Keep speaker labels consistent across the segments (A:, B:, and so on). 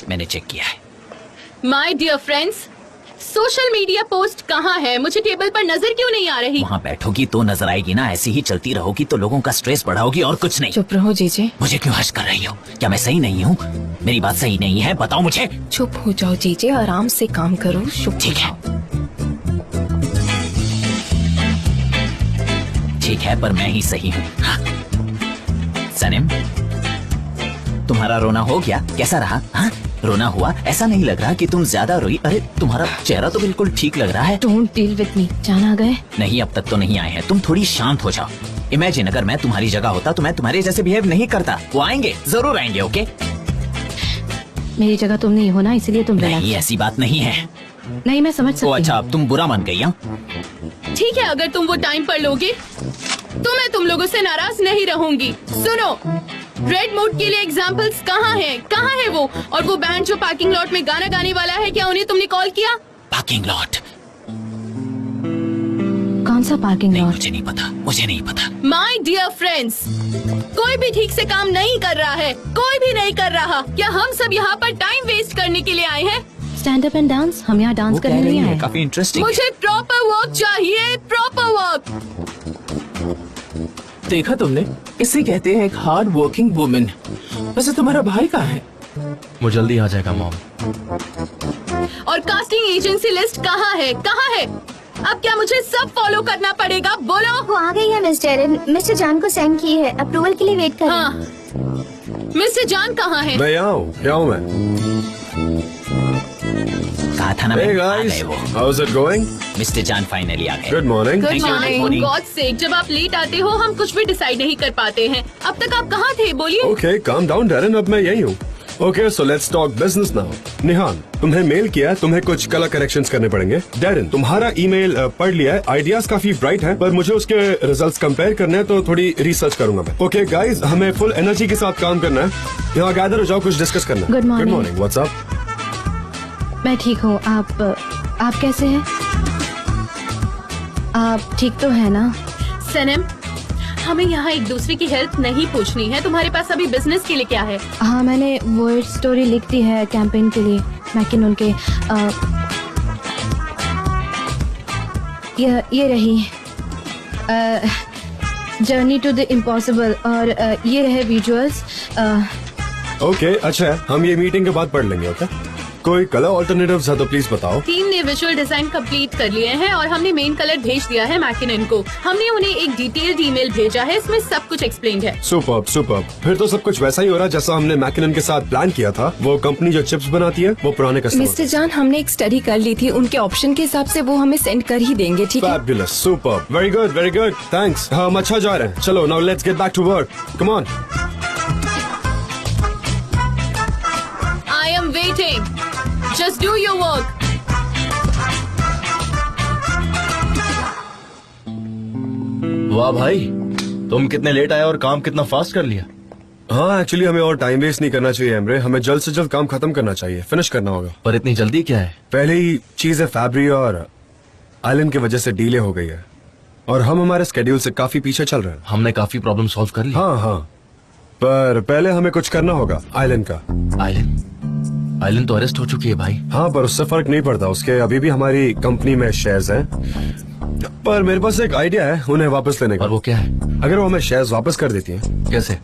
A: मैंने चेक किया है।
B: My dear friends, social media post कहाँ है? मुझे टेबल पर नजर क्यों नहीं आ रही?
A: वहाँ बैठोगी तो नजर आएगी ना, ऐसी ही चलती रहोगी तो लोगों का स्ट्रेस बढ़ाओगी और कुछ नहीं।
C: चुप रहो जीजे।
A: मुझे क्यों हर्ष कर रही हो? क्या मैं सही नहीं हूँ? मेरी बात सही नहीं है, बताओ मुझे।
C: चुप हो जाओ जीजे, आराम से काम करो।
A: ठीक है, ठीक है, पर मैं ही सही हूँ। सनम, तुम्हारा रोना हो गया? कैसा रहा? हाँ, रोना हुआ? ऐसा नहीं लग रहा कि तुम ज्यादा रोई। अरे तुम्हारा चेहरा तो बिल्कुल ठीक लग रहा है।
C: Don't deal with me. जान आ गए?
A: नहीं, अब तक तो नहीं आए हैं। तुम थोड़ी शांत हो जाओ। इमेजिन अगर मैं तुम्हारी जगह होता तो मैं तुम्हारे जैसे बिहेव नहीं करता। वो आएंगे, जरूर आएंगे। ओके,
C: मेरी जगह तुम नहीं हो ना, इसलिए तुम
A: नहीं, ऐसी बात नहीं है।
C: नहीं, मैं समझ सकती हूँ।
A: अच्छा, अब तुम बुरा मान गई? हाँ
B: ठीक है, अगर तुम वो टाइम पर लोगे तो मैं तुम लोगों से नाराज नहीं रहूंगी। सुनो, रेड मूड के लिए एग्जाम्पल्स कहाँ हैं? कहाँ है वो? और वो बैंड जो पार्किंग लॉट में गाना गाने वाला है, क्या उन्हें तुमने कॉल किया?
A: Parking lot?
C: कौन सा पार्किंग लॉट?
A: मुझे नहीं पता, मुझे नहीं पता।
B: माय डियर फ्रेंड्स, कोई भी ठीक से काम नहीं कर रहा है, कोई भी नहीं कर रहा। क्या हम सब यहाँ पर टाइम वेस्ट करने के लिए आए हैं?
C: Stand up and dance. हम यहाँ डांस करने नहीं आए।
A: काफी इंटरेस्टिंग।
B: मुझे प्रॉपर वर्क चाहिए, प्रॉपर वर्क।
D: देखा तुमने, इसे कहते हैं एक हार्ड वर्किंग वुमेन। वैसे तुम्हारा भाई कहाँ है?
E: वो जल्दी आ जाएगा मॉम।
B: और कास्टिंग एजेंसी लिस्ट कहाँ है? कहाँ है? अब क्या मुझे सब फॉलो करना पड़ेगा? बोलो।
F: वो आ गई है मिस्टर। मिस्टर जान को सेंड की है, अप्रूवल के लिए वेट कर रहे हैं।
B: हाँ, मिस्टर जान कहाँ है?
G: मैं यहाँ हूँ मैं।
A: कहा था ना
G: Hey
A: मैं, आ
G: guys,
A: गए वो।
G: how's it going?
A: मिस्टर जान फाइनली आ गए।
G: Good morning.
B: Good
A: Thank you, good
B: morning.
A: morning.
B: God sake, जब आप लेट आते हो हम कुछ भी डिसाइड नहीं कर पाते हैं। अब तक आप कहाँ थे? बोलिए।
G: Okay, calm down, Darren. अब मैं यही हूँ। Okay, so let's talk business now. निहान, तुम्हें मेल किया, तुम्हें कुछ कलर करेक्शंस करने पड़ेंगे। डैरन, तुम्हारा ईमेल पढ़ लिया है, आइडियाज काफी ब्राइट हैं, पर मुझे उसके रिजल्ट्स कंपेयर करने हैं, तो थोड़ी रिसर्च करूंगा मैं। Okay, guys, हमें फुल एनर्जी के साथ काम करना है। यहाँ गैदर हो जाओ, कुछ डिस्कस करना है।
C: Good morning.
G: Good morning. What's up?
C: मैं ठीक हूँ। आप कैसे हैं? आप ठीक तो है ना?
B: सनम, हमें यहाँ एक दूसरे की हेल्प नहीं पूछनी है। तुम्हारे पास अभी बिजनेस के लिए क्या है?
C: हाँ, मैंने वर्ड स्टोरी लिख दी है कैंपेन के लिए। मैकिन उनके ये रही जर्नी टू द इम्पॉसिबल, और ये रहे विजुअल्स।
G: Okay, अच्छा है, हम ये मीटिंग के बाद पढ़ लेंगे। ओके, कोई कलर ऑल्टरनेटिव्स है तो प्लीज बताओ।
B: टीम ने विजुअल डिजाइन कंप्लीट कर लिए हैं और हमने मेन कलर भेज दिया है मैकिनन को। हमने उन्हें एक डिटेल्ड ईमेल भेजा है, इसमें सब कुछ एक्सप्लेन्ड है।
G: Superb, superb. फिर तो सब कुछ वैसा ही हो रहा है जैसा हमने मैकिनन के साथ प्लान किया था। वो कंपनी जो चिप्स बनाती है, वो पुराने कस्टमर।
H: मिस्टर जान, हमने एक स्टडी कर ली थी, उनके ऑप्शन के हिसाब से वो हमें सेंड कर ही देंगे। ठीक है?
G: Fabulous, superb, very good, very good, thanks. हम अच्छा जा रहे हैं। चलो, now let's get back to work. Come on.
B: I am waiting. Just do your work.
E: वाह भाई, तुम कितने लेट आए और काम कितना फास्ट कर लिया।
G: हाँ, एक्चुअली हमें और टाइम वेस्ट नहीं करना चाहिए एमरे। हमें जल्द से जल्द काम खत्म करना चाहिए, फिनिश करना होगा।
E: पर इतनी जल्दी क्या है?
G: पहली चीज है, फैब्री और आइलैंड की वजह से डिले हो गई है और हम हमारे स्केड्यूल से काफी पीछे चल रहे हैं।
E: हमने काफी प्रॉब्लम सॉल्व कर ली।
G: हाँ हाँ, पर पहले हमें कुछ करना होगा आइलैंड का।
E: आइलैंड तो अरेस्ट हो चुकी है भाई।
G: हाँ, पर उससे फर्क नहीं पड़ता, उसके अभी भी हमारी कंपनी में शेयर्स हैं। पर मेरे पास एक आइडिया है उन्हें वापस लेने का।
E: और वो क्या है?
G: अगर वो हमें शेयर्स वापस कर देती हैं,
E: कैसे?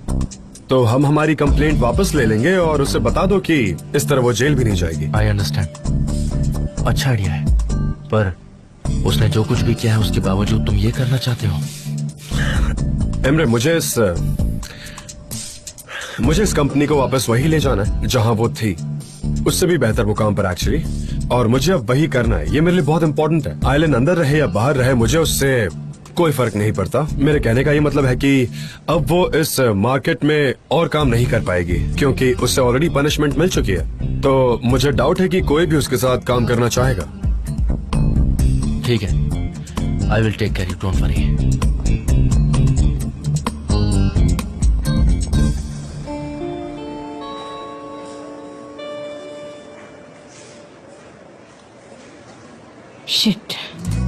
G: तो हम हमारी कंप्लेंट वापस ले लेंगे और उससे बता दो कि इस तरह वो जेल भी नहीं जाएगी।
E: आई अंडरस्टैंड, अच्छा आइडिया है, पर उसने जो कुछ भी किया है उसके बावजूद तुम ये करना चाहते हो?
G: एमरे, मुझे इस कंपनी को वापस वही ले जाना है जहां वो थी, उससे भी बेहतर मुकाम पर एक्चुअली, और मुझे अब वही करना है। ये मेरे लिए बहुत इंपॉर्टेंट है। आइलैंड अंदर रहे या बाहर रहे, मुझे उससे कोई फर्क नहीं पड़ता। मेरे कहने का ये मतलब है कि अब वो इस मार्केट में और काम नहीं कर पाएगी क्योंकि उससे ऑलरेडी पनिशमेंट मिल चुकी है। तो मुझे डाउट है कि कोई भी उसके साथ काम करना चाहेगा।
E: ठीक है, I will take care, you don't worry.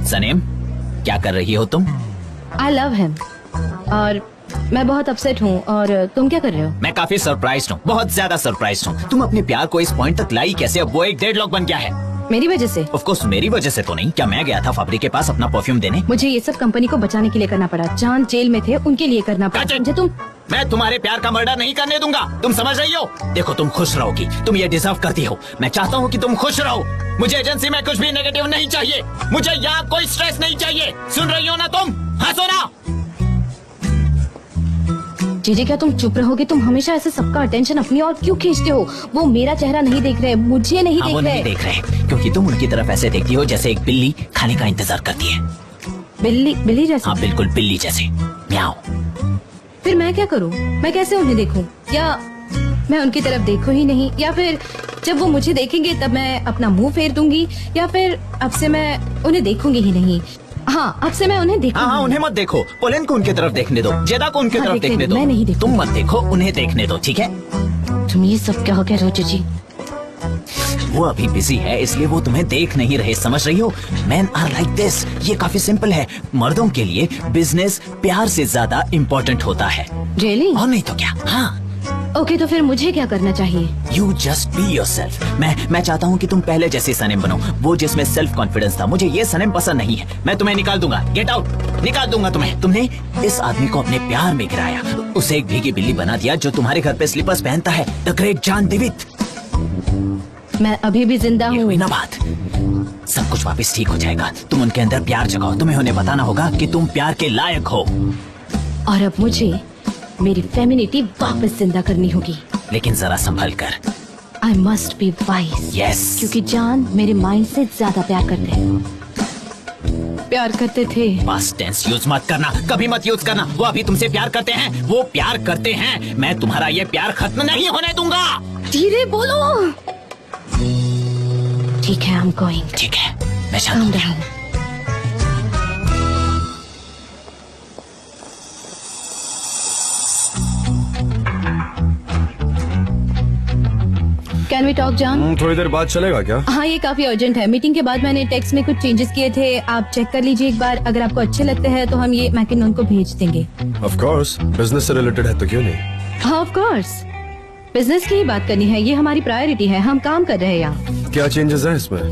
A: Sanam, क्या कर रही हो तुम?
C: आई लव हिम, और मैं बहुत अपसेट हूँ। और तुम क्या कर रहे हो?
A: मैं काफी सरप्राइज हूँ, बहुत ज्यादा सरप्राइज हूँ। तुम अपने प्यार को इस पॉइंट तक लाई कैसे? अब वो एक डेडलॉक बन गया है।
C: मेरी वजह से?
A: ऑफ कोर्स मेरी वजह से तो नहीं। क्या मैं गया था फैब्रिक के पास अपना परफ्यूम देने?
C: मुझे ये सब कंपनी को बचाने के लिए करना पड़ा। जान जेल में थे, उनके लिए करना पड़ा।
A: Cut it!
C: समझे तुम?
A: मैं तुम्हारे प्यार का मर्डर नहीं करने दूंगा। तुम समझ रही हो? देखो तुम खुश रहोगी, तुम ये डिजर्व करती हो। मैं चाहता हूँ कि तुम खुश रहो। मुझे एजेंसी में कुछ भी नेगेटिव नहीं चाहिए। मुझे यहाँ कोई स्ट्रेस नहीं चाहिए। सुन रही हो ना तुम? हंसो ना।
C: जीजी क्या तुम चुप रहोगे? तुम हमेशा ऐसे सबका अटेंशन अपनी ओर क्यों खींचते हो? वो मेरा चेहरा नहीं देख रहे, मुझे नहीं
A: हाँ,
C: देख
A: वो
C: रहे।
A: नहीं देख रहे क्योंकि तुम उनकी तरफ ऐसे देखती हो जैसे एक बिल्ली खाने का इंतजार करती है।
C: बिल्ली? बिल्ली जैसे?
A: हाँ बिल्कुल बिल्ली जैसे। म्याओ।
C: फिर मैं क्या करूँ? मैं कैसे उन्हें देखूं? या मैं उनकी तरफ देखूं ही नहीं? या फिर जब वो मुझे देखेंगे तब मैं अपना मुंह फेर दूंगी? या फिर अब से मैं उन्हें देखूंगी ही नहीं? हाँ, अब से मैं उन्हें देखूंगी।
A: हाँ, उन्हें मत देखो। पोलैंड को उनकी तरफ देखने दो, जेदा को उनकी
C: हाँ,
A: तरफ देखने दो।
C: मैं नहीं देखूंगी।
A: तुम मत देखो, उन्हें देखने दो, ठीक है?
C: तुम ये सब क्या हो गया रोजो जी?
A: वो अभी बिजी है इसलिए वो तुम्हें देख नहीं रहे, समझ रही हो? Man are like this. ये काफी सिंपल है। मर्दों के लिए बिजनेस प्यार से ज्यादा इम्पोर्टेंट होता है।
C: रियली?
A: और नहीं तो क्या। हाँ।
C: ओके, तो फिर मुझे क्या करना चाहिए?
A: You just be yourself। मैं चाहता हूँ कि तुम पहले जैसे सनम बनो, वो जिसमें सेल्फ कॉन्फिडेंस था। मुझे ये सनम पसंद नहीं है। मैं तुम्हें निकाल दूंगा। Get out. निकाल दूंगा तुम्हें। तुमने इस आदमी को अपने प्यार में गिराया, उसे एक भीगी बिल्ली बना दिया जो तुम्हारे घर पे स्लीपर्स पहनता है। द ग्रेट जान देवित।
C: मैं अभी भी जिंदा
A: ये
C: हूँ।
A: हुई ना बात। सब कुछ वापस ठीक हो जाएगा। तुम उनके अंदर प्यार जगाओ। तुम्हें उन्हें बताना होगा कि तुम प्यार के लायक हो।
C: और अब मुझे मेरी फेमिनिटी वापस जिंदा करनी होगी।
A: लेकिन जरा संभल कर।
C: I must be wise.
A: Yes.
C: क्योंकि जान मेरे माइंड से ज्यादा प्यार करते थे।
A: पास्ट टेंस यूज मत करना, कभी मत यूज करना। वो अभी तुमसे प्यार करते हैं, वो प्यार करते हैं। मैं तुम्हारा ये प्यार खत्म नहीं होने दूंगा।
C: धीरे बोलो। ठीक है, आई एम गोइंग।
A: ठीक है, मैं
C: Calm
A: शांत
C: down. कैन वी टॉक जान?
G: थोड़ी देर बाद चलेगा क्या?
C: हाँ, ये काफी अर्जेंट है। मीटिंग के बाद मैंने टेक्स्ट में कुछ चेंजेस किए थे, आप चेक कर लीजिए एक बार। अगर आपको अच्छे लगते हैं तो हम ये मैकिनोन को भेज देंगे।
G: ऑफ कोर्स, बिजनेस से रिलेटेड है तो क्यों नहीं।
C: हाँ ऑफ कोर्स, बिजनेस की ही बात करनी है, ये हमारी प्रायोरिटी है। हम काम कर रहे हैं यहाँ।
G: क्या चेंजेस हैं इसमें?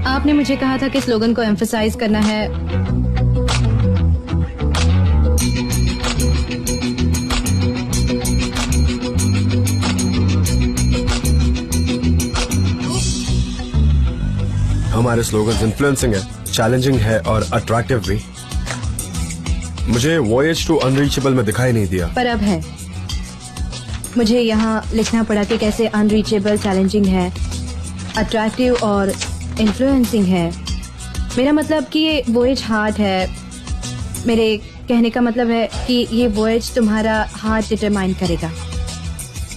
C: आपने मुझे कहा था कि स्लोगन को एम्फसाइज करना है।
G: हमारे स्लोगन्स इन्फ्लुएंसिंग है, चैलेंजिंग है और अट्रैक्टिव भी। मुझे वॉयज टू अनरीचेबल में दिखाई नहीं दिया।
C: पर अब है। मुझे यहाँ लिखना पड़ा कि कैसे अनरीचेबल चैलेंजिंग है, अट्रैक्टिव और इन्फ्लुएंसिंग है। मेरा मतलब कि ये वॉयज हार्ड है। मेरे कहने का मतलब है कि ये वॉयज तुम्हारा हार्ट डिटरमाइन करेगा।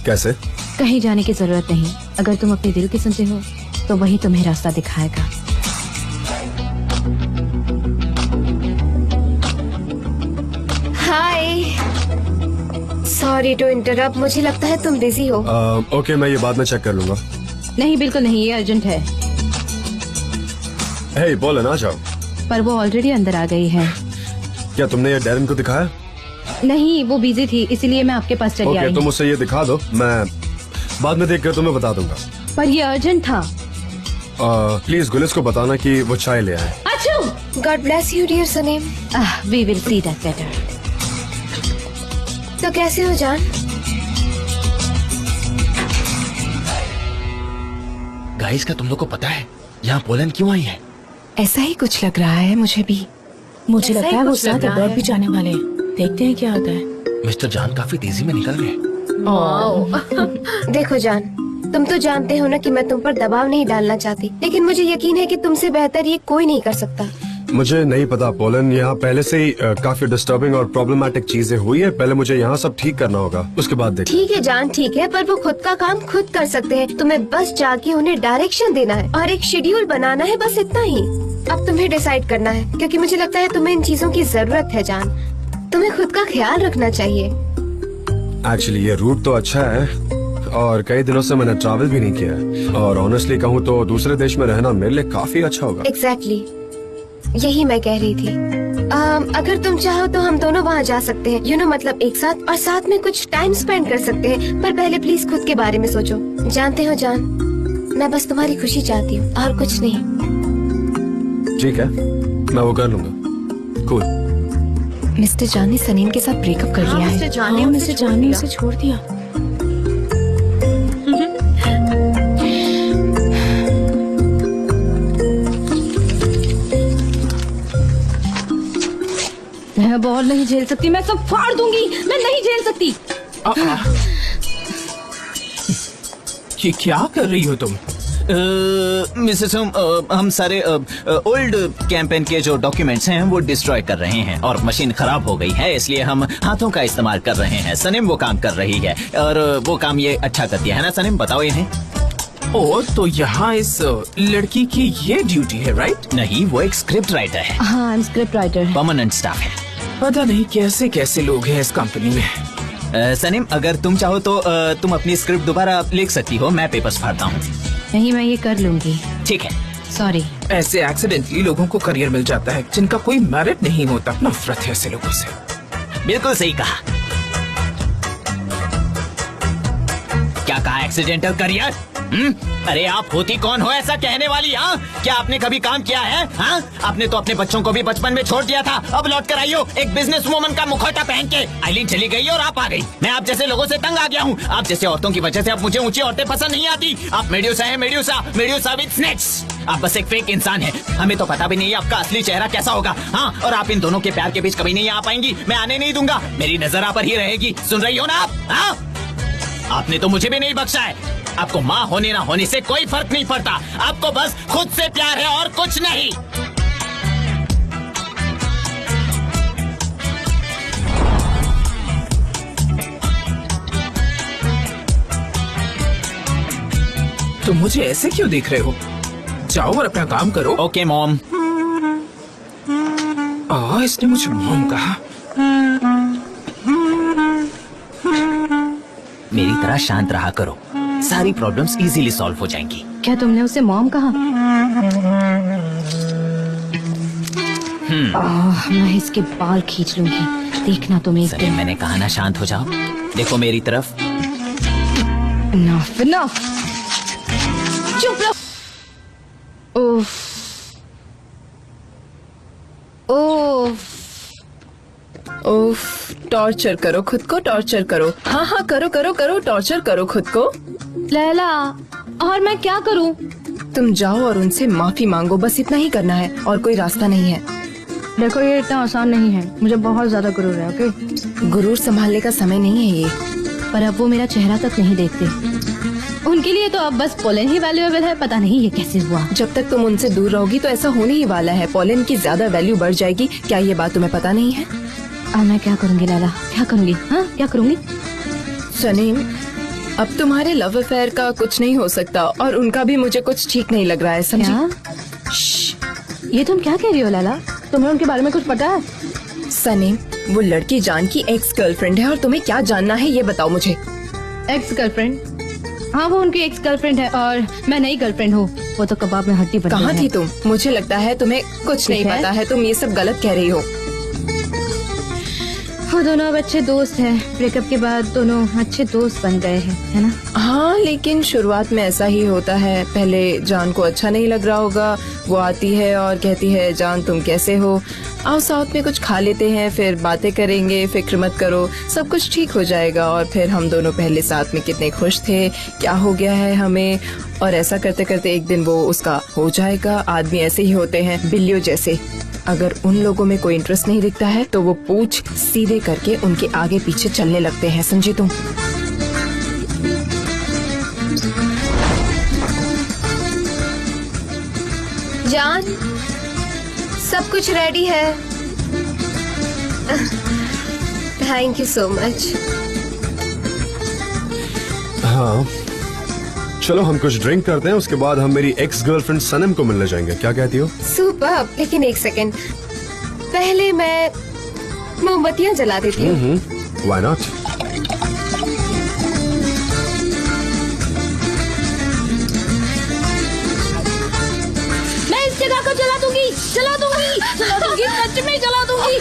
G: कैसे?
C: कहीं जाने की जरूरत नहीं। अगर तुम अपने दिल की सुनते हो तो वही तुम्हें रास्ता दिखाएगा।
F: हाय, सॉरी टू इंटरप्ट। मुझे लगता है तुम बिजी हो।
G: ओके, मैं ये बाद में चेक कर लूंगा।
C: नहीं, बिल्कुल नहीं, ये अर्जेंट है।
G: हे बोले ना जाओ।
C: पर वो ऑलरेडी अंदर आ गई है।
G: क्या तुमने ये डैरन को दिखाया?
C: नहीं, वो बिजी थी, इसीलिए मैं आपके पास चली
G: ओके,
C: आई।
G: तुम उसे ये दिखा दो, मैं बाद में देख कर तुम्हें बता दूंगा।
C: पर ये अर्जेंट था।
G: प्लीज गुलिस को बताना कि वो चाय ले आए।
C: अच्छू।
F: God bless you dear Sanam.
C: We will see that later.
F: तो कैसे हो जान?
E: गाइस, क्या तुम लोग को पता है यहाँ पोलैंड क्यों आई है?
H: ऐसा ही कुछ लग रहा है मुझे भी। मुझे लगता है वो साथ अब्रॉड भी जाने वाले हैं। देखते हैं क्या होता है।
E: मिस्टर जान काफी तेजी में निकल रहे हैं।
F: देखो जान, तुम तो जानते हो ना कि मैं तुम पर दबाव नहीं डालना चाहती, लेकिन मुझे यकीन है कि तुमसे बेहतर ये कोई नहीं कर सकता।
G: मुझे नहीं पता पोलैंड, यहाँ पहले से ही काफी डिस्टर्बिंग और प्रॉब्लमेटिक चीजें हुई है। पहले मुझे यहाँ सब ठीक करना होगा, उसके बाद देखें।
F: ठीक है जान, ठीक है, पर वो खुद का काम खुद कर सकते हैं। तुम्हें बस जाके उन्हें डायरेक्शन देना है और एक शेड्यूल बनाना है, बस इतना ही। अब तुम्हें डिसाइड करना है, क्योंकि मुझे लगता है तुम्हें इन चीजों की जरूरत है जान। तुम्हें खुद का ख्याल रखना चाहिए।
G: एक्चुअली ये रूट तो अच्छा है और कई दिनों से मैंने ट्रैवल भी नहीं किया है, और ऑनेस्टली कहूँ तो दूसरे देश में रहना मेरे लिए काफी अच्छा होगा।
F: एग्जैक्टली, यही मैं कह रही थी। अगर तुम चाहो तो हम दोनों वहाँ जा सकते हैं, मतलब एक साथ, और साथ में कुछ टाइम स्पेंड कर सकते हैं। पर पहले प्लीज खुद के बारे में सोचो। जानते हो जान, मैं बस तुम्हारी खुशी चाहती हूँ और कुछ नहीं।
G: ठीक है, मैं वो कर लूंगा। कूल।
H: मिस्टर जान ने सनीम के साथ ब्रेकअप कर लिया है।
B: मिस्टर जान ने
H: मिस्टर जान ने उसे छोड़ दिया।
C: मैं बहुत नहीं झेल सकती, मैं सब फाड़ दूंगी, मैं नहीं झेल सकती।
D: ये क्या कर रही हो तुम?
A: मिसेस हम सारे ओल्ड कैंपेन के जो डॉक्यूमेंट्स हैं वो डिस्ट्रॉय कर रहे हैं और मशीन खराब हो गई है, इसलिए हम हाथों का इस्तेमाल कर रहे हैं। सनीम वो काम कर रही है और वो काम ये अच्छा करती है ना सनीम, बताओ इन्हें।
D: ओ, तो यहाँ इस लड़की की ये ड्यूटी है, राइट?
A: नहीं, वो एक स्क्रिप्ट राइटर है,
C: हाँ, स्क्रिप्ट राइटर।
A: परमानेंट स्टाफ है।
D: पता नहीं कैसे कैसे लोग हैं इस कंपनी में।
A: सनीम, अगर तुम चाहो तो तुम अपनी स्क्रिप्ट दोबारा लिख सकती हो, मैं पेपर्स फाड़ता हूँ।
C: नहीं, मैं ये कर लूंगी।
A: ठीक है।
C: सॉरी।
D: ऐसे एक्सीडेंटली लोगों को करियर मिल जाता है जिनका कोई मेरिट नहीं होता। नफरत है ऐसे लोगों से।
A: बिल्कुल सही कहा। क्या कहा? Accidental career? अरे आप होती कौन हो ऐसा कहने वाली? हाँ, क्या आपने कभी काम किया है? हाँ, आपने तो अपने बच्चों को भी बचपन में छोड़ दिया था, अब लौट कर आई हो एक बिजनेस वुमन का मुखौटा पहन के। आइलिन चली गई और आप आ गई। मैं आप जैसे लोगों से तंग आ गया हूँ। आप जैसे औरतों की वजह से अब मुझे ऊंची औरतें पसंद नहीं आती। आप मेड्यूसा है, मेड्यूसा विद स्नेक्स। आप बस एक फेक इंसान है। हमें तो पता भी नहीं आपका असली चेहरा कैसा होगा। हाँ, और आप इन दोनों के प्यार के बीच कभी नहीं आ पाएंगी। मैं आने नहीं दूंगा, मेरी नजर आप पर ही रहेगी। सुन रही हो ना आप? हाँ, आपने तो मुझे भी नहीं बख्शा है। आपको माँ होने ना होने से कोई फर्क नहीं पड़ता। आपको बस खुद से प्यार है और कुछ नहीं।
D: तुम मुझे ऐसे क्यों देख रहे हो? जाओ और अपना काम करो।
A: Okay mom.
D: इसने मुझे मॉम कहा।
A: मेरी तरह शांत रहा करो, सारी प्रॉब्लम्स इजीली सॉल्व हो जाएंगी।
C: क्या तुमने उसे मॉम कहा? मैं इसके बाल खींच लूंगी, देखना तुम्हें एक
A: सनी,
C: दिन।
A: मैंने कहा ना शांत हो जाओ। देखो मेरी तरफ।
C: Enough, enough। चुप रहो। ओफ, ओफ,
H: ओफ, टॉर्चर करो खुद को, टॉर्चर करो। हाँ हाँ, करो करो करो, टॉर्चर करो खुद को।
C: लैला, और मैं क्या करूं?
H: तुम जाओ और उनसे माफी मांगो, बस इतना ही करना है और कोई रास्ता नहीं है।
C: देखो, ये इतना आसान नहीं है, मुझे बहुत ज्यादा गुरूर है। ओके,
H: गुरूर संभालने का समय नहीं है ये।
C: पर अब वो मेरा चेहरा तक नहीं देखते। उनके लिए तो अब बस पोलन ही वैल्यूएबल है। पता नहीं ये कैसे हुआ।
H: जब तक तुम उनसे दूर रहोगी तो ऐसा होने ही वाला है। पोलन की ज्यादा वैल्यू बढ़ जाएगी। क्या ये बात तुम्हें पता नहीं है?
C: अब मैं क्या करूंगी लैला, क्या करूंगी? हाँ, क्या करूंगी?
H: सनीम, अब तुम्हारे लव अफेयर का कुछ नहीं हो सकता और उनका भी मुझे कुछ ठीक नहीं लग रहा है, समझी?
C: क्या? ये तुम क्या कह रही हो लैला? तुम्हें उनके बारे में कुछ पता है?
H: सनीम, वो लड़की जान की एक्स गर्लफ्रेंड है और तुम्हें क्या जानना है ये बताओ मुझे।
C: Ex girlfriend? हाँ, वो उनकी एक्स गर्लफ्रेंड है और मैं नई गर्लफ्रेंड हूँ। वो तो कबाब में हड्डी बनी
H: कहाँ
C: है।
H: थी तुम? मुझे लगता है तुम्हें कुछ नहीं
C: ठीक है।
H: पता है, तुम ये सब गलत कह रही हो।
C: वो दोनों अब अच्छे दोस्त हैं। ब्रेकअप के बाद दोनों अच्छे दोस्त बन गए हैं, है ना?
H: हाँ, लेकिन शुरुआत में ऐसा ही होता है। पहले जान को अच्छा नहीं लग रहा होगा, वो आती है और कहती है जान तुम कैसे हो, आओ साथ में कुछ खा लेते हैं, फिर बातें करेंगे, फिक्र मत करो, सब कुछ ठीक हो जाएगा। और फिर हम दोनों पहले साथ में कितने खुश थे, क्या हो गया है हमें, और ऐसा करते करते एक दिन वो उसका हो जाएगा। आदमी ऐसे ही होते हैं, बिल्लियों जैसे। अगर उन लोगों में कोई इंटरेस्ट नहीं दिखता है तो वो पूछ सीधे करके उनके आगे पीछे चलने लगते हैं, समझी तुम?
F: जान, सब कुछ रेडी है। Thank you so much.
G: हाँ, चलो हम कुछ ड्रिंक करते हैं, उसके बाद हम मेरी एक्स गर्लफ्रेंड सनम को मिलने जाएंगे। क्या कहती हो?
F: सुपर्ब, लेकिन एक सेकंड, पहले मैं मोमबत्तियां जला देती हूँ।
G: Why not?
C: मैं इस जगह को जला दूंगी, जला दूंगी, जला दूंगी, सच में जला दूंगी।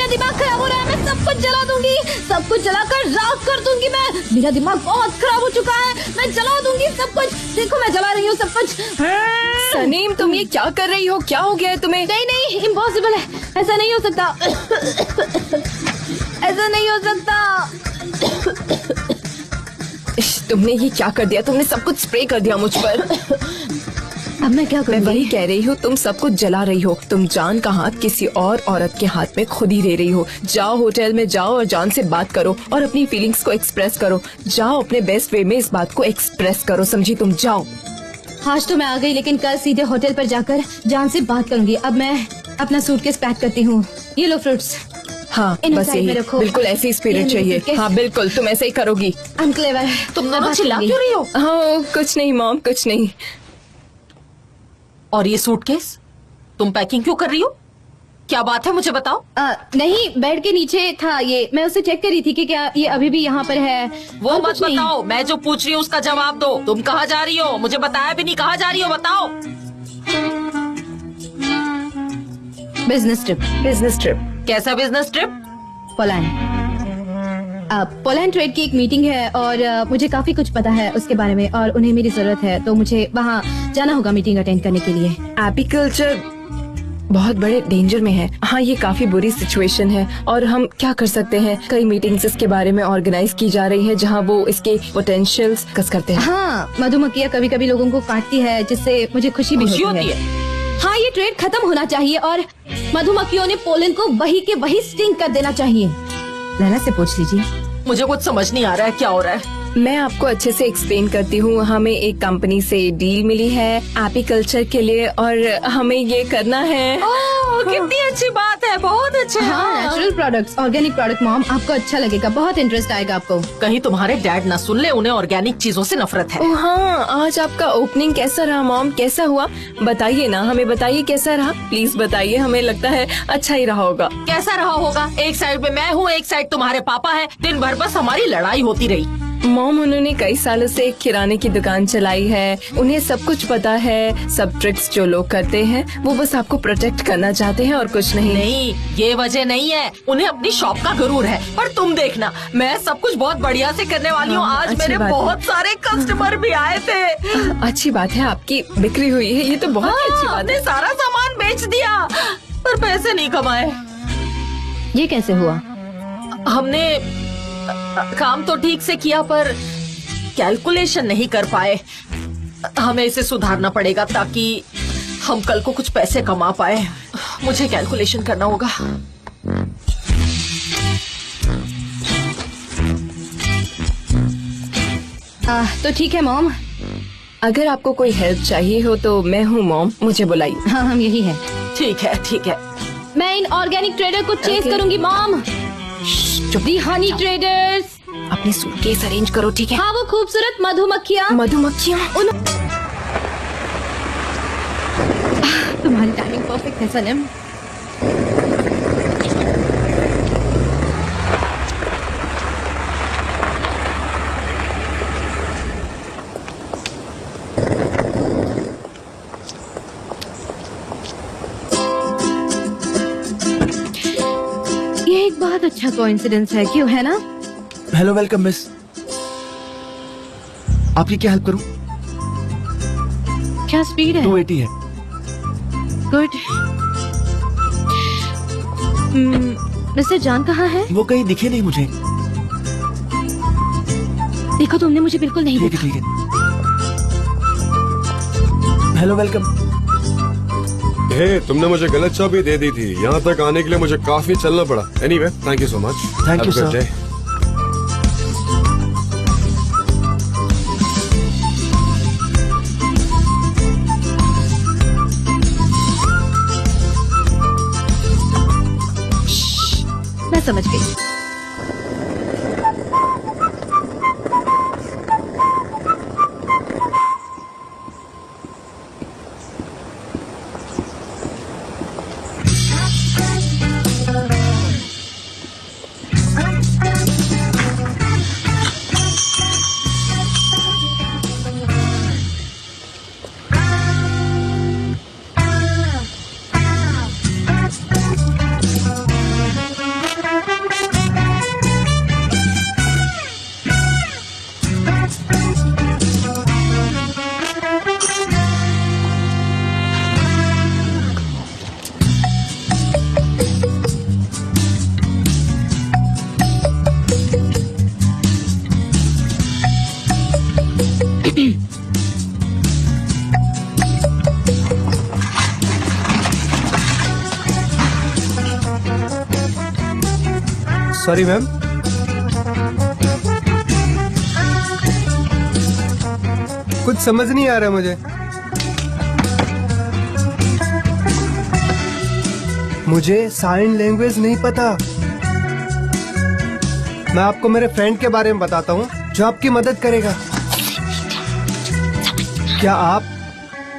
C: दिमाग खराब हो रहा है, मैं सब कुछ जला दूंगी, सब कुछ जलाकर राख कर दूंगी मैं। मेरा दिमाग बहुत खराब हो चुका है, मैं जला दूंगी सब कुछ। देखो मैं जला रही हूँ सब कुछ।
H: सनीम तुम ये क्या कर रही हो, क्या हो गया है तुम्हें?
C: नहीं नहीं, इम्पॉसिबल है, ऐसा नहीं हो सकता, ऐसा नहीं हो सकता।
H: तुमने ये क्या कर दिया, तुमने सब कुछ स्प्रे कर दिया मुझ पर।
C: अब मैं क्या
H: मैं
C: करूँ?
H: वही कह रही हूँ, तुम सब कुछ जला रही हो। तुम जान का हाथ किसी और औरत के हाथ में खुद ही दे रही हो। जाओ होटल में जाओ और जान से बात करो और अपनी फीलिंग्स को एक्सप्रेस करो। जाओ अपने बेस्ट वे में इस बात को एक्सप्रेस करो, समझी? तुम जाओ।
C: आज तो मैं आ गई, लेकिन कल सीधे होटल पर जाकर जान से बात करूंगी। अब मैं अपना सूटकेस पैक करती हूँ। ये लो फ्रूट्स।
H: हाँ
C: इन्हें
H: बस
C: साइड में
H: यही,
C: रखो।
H: बिल्कुल ऐसी
C: ये
H: स्पिरिट
C: मेरे
H: चाहिए।
C: सूटकेस।
H: हाँ बिल्कुल, तुम ऐसे ही करोगी।
C: I am clever.
B: तुम दोनों चिल्ला क्यों रही हो?
H: हाँ कुछ नहीं मॉम, कुछ नहीं।
B: और ये सूटकेस तुम पैकिंग क्यों कर रही हो? क्या बात है, मुझे बताओ।
C: नहीं, बेड के नीचे था ये, मैं उसे चेक कर रही थी कि क्या ये अभी भी यहाँ पर है।
B: वो
C: और
B: मत
C: कुछ नहीं।
B: बताओ, मैं जो पूछ रही हूँ उसका जवाब दो। तुम कहाँ जा रही हो? मुझे बताया भी नहीं, कहाँ जा रही हो बताओ।
C: Business trip.
H: Business trip?
B: कैसा business trip?
C: Poland. Poland trade की एक मीटिंग है और मुझे काफी कुछ पता है उसके बारे में और उन्हें मेरी जरूरत है, तो मुझे वहाँ जाना होगा मीटिंग अटेंड करने के लिए।
H: एपीकल्चर बहुत बड़े डेंजर में है। हाँ ये काफी बुरी सिचुएशन है और हम क्या कर सकते हैं? कई मीटिंग्स इसके बारे में ऑर्गेनाइज की जा रही है जहाँ वो इसके पोटेंशियल्स डिस्कस करते हैं।
C: हाँ, मधुमक्खियाँ कभी कभी लोगों को काटती है, जिससे मुझे खुशी भी
B: खुशी
C: होती है। हाँ, ये ट्रेड खत्म होना चाहिए और मधुमक्खियों ने पोलैंड को वही के वही स्टिंग कर देना चाहिए। लैला से पूछ लीजिए।
B: मुझे कुछ समझ नहीं आ रहा है क्या हो रहा है।
H: मैं आपको अच्छे से एक्सप्लेन करती हूँ। हमें एक कंपनी से डील मिली है एपीकल्चर के लिए और हमें ये करना है।
B: ओह, कितनी अच्छी बात है, बहुत अच्छे।
C: हाँ, natural products, organic product mom, आपको अच्छा लगेगा, बहुत इंटरेस्ट आएगा आपको।
B: कहीं तुम्हारे डैड ना सुन ले, उन्हें ऑर्गेनिक चीजों से नफरत है।
H: ओह हाँ, आज आपका ओपनिंग कैसा रहा मॉम? कैसा हुआ बताइए ना, हमें बताइए कैसा रहा, प्लीज बताइए। हमें लगता है अच्छा ही रहा होगा।
B: कैसा रहा होगा? एक साइड में मैं हूँ, एक साइड तुम्हारे पापा है। दिन भर बस हमारी लड़ाई होती रही।
H: मॉम उन्होंने कई सालों से एक किराने की दुकान चलाई है, उन्हें सब कुछ पता है। सब ट्रिक्स जो लोग करते हैं वो बस आपको प्रोटेक्ट करना चाहते हैं और कुछ नहीं।
B: नहीं, ये वजह नहीं है, उन्हें अपनी शॉप का गरूर है। पर तुम देखना, मैं सब कुछ बहुत बढ़िया से करने वाली हूँ।
H: हाँ,
B: आज
H: अच्छी
B: मेरे
H: बात है।
B: बहुत सारे कस्टमर भी आए थे।
H: अच्छी बात है, आपकी बिक्री हुई है, ये तो बहुत ही अच्छी बात
B: हमने
H: है।
B: सारा सामान बेच दिया पर पैसे नहीं कमाए।
C: ये कैसे हुआ?
B: हमने काम तो ठीक से किया पर कैलकुलेशन नहीं कर पाए। हमें इसे सुधारना पड़ेगा ताकि हम कल को कुछ पैसे कमा पाए। मुझे कैलकुलेशन करना होगा।
C: तो ठीक है मॉम।
H: अगर आपको कोई हेल्प चाहिए हो तो मैं हूँ मॉम, मुझे बुलाइए।
C: हाँ, हम यही है।
B: ठीक है, ठीक है।
C: मैं इन ऑर्गेनिक ट्रेडर को चेस करूंगी मॉम। दी हनी ट्रेडर्स।
H: अपने सूटकेस अरेंज करो, ठीक है?
C: हाँ, वो खूबसूरत मधुमक्खियाँ।
H: मधुमक्खियाँ।
C: तुम्हारी टाइमिंग परफेक्ट है सनम। ये एक बहुत अच्छा कोइंसिडेंस है, क्यों है ना?
E: Hello, welcome miss. आपकी क्या हेल्प करूं?
C: क्या स्पीड है?
E: 280 है।
C: गुड। मिस्टर जॉन कहाँ है?
E: वो कहीं दिखे नहीं मुझे।
C: देखो, तुमने मुझे बिल्कुल नहीं
E: ठीक है, ठीक है। Hello, welcome.
G: हे, तुमने मुझे गलत चाबी दे दी थी। यहाँ तक आने के लिए मुझे काफी चलना पड़ा। Anyway, thank you so much.
E: Thank you, sir.
C: मैं समझ गई।
I: Sorry ma'am. कुछ समझ नहीं आ रहा मुझे। मुझे साइन लैंग्वेज नहीं पता। मैं आपको मेरे फ्रेंड के बारे में बताता हूँ जो आपकी मदद करेगा। क्या आप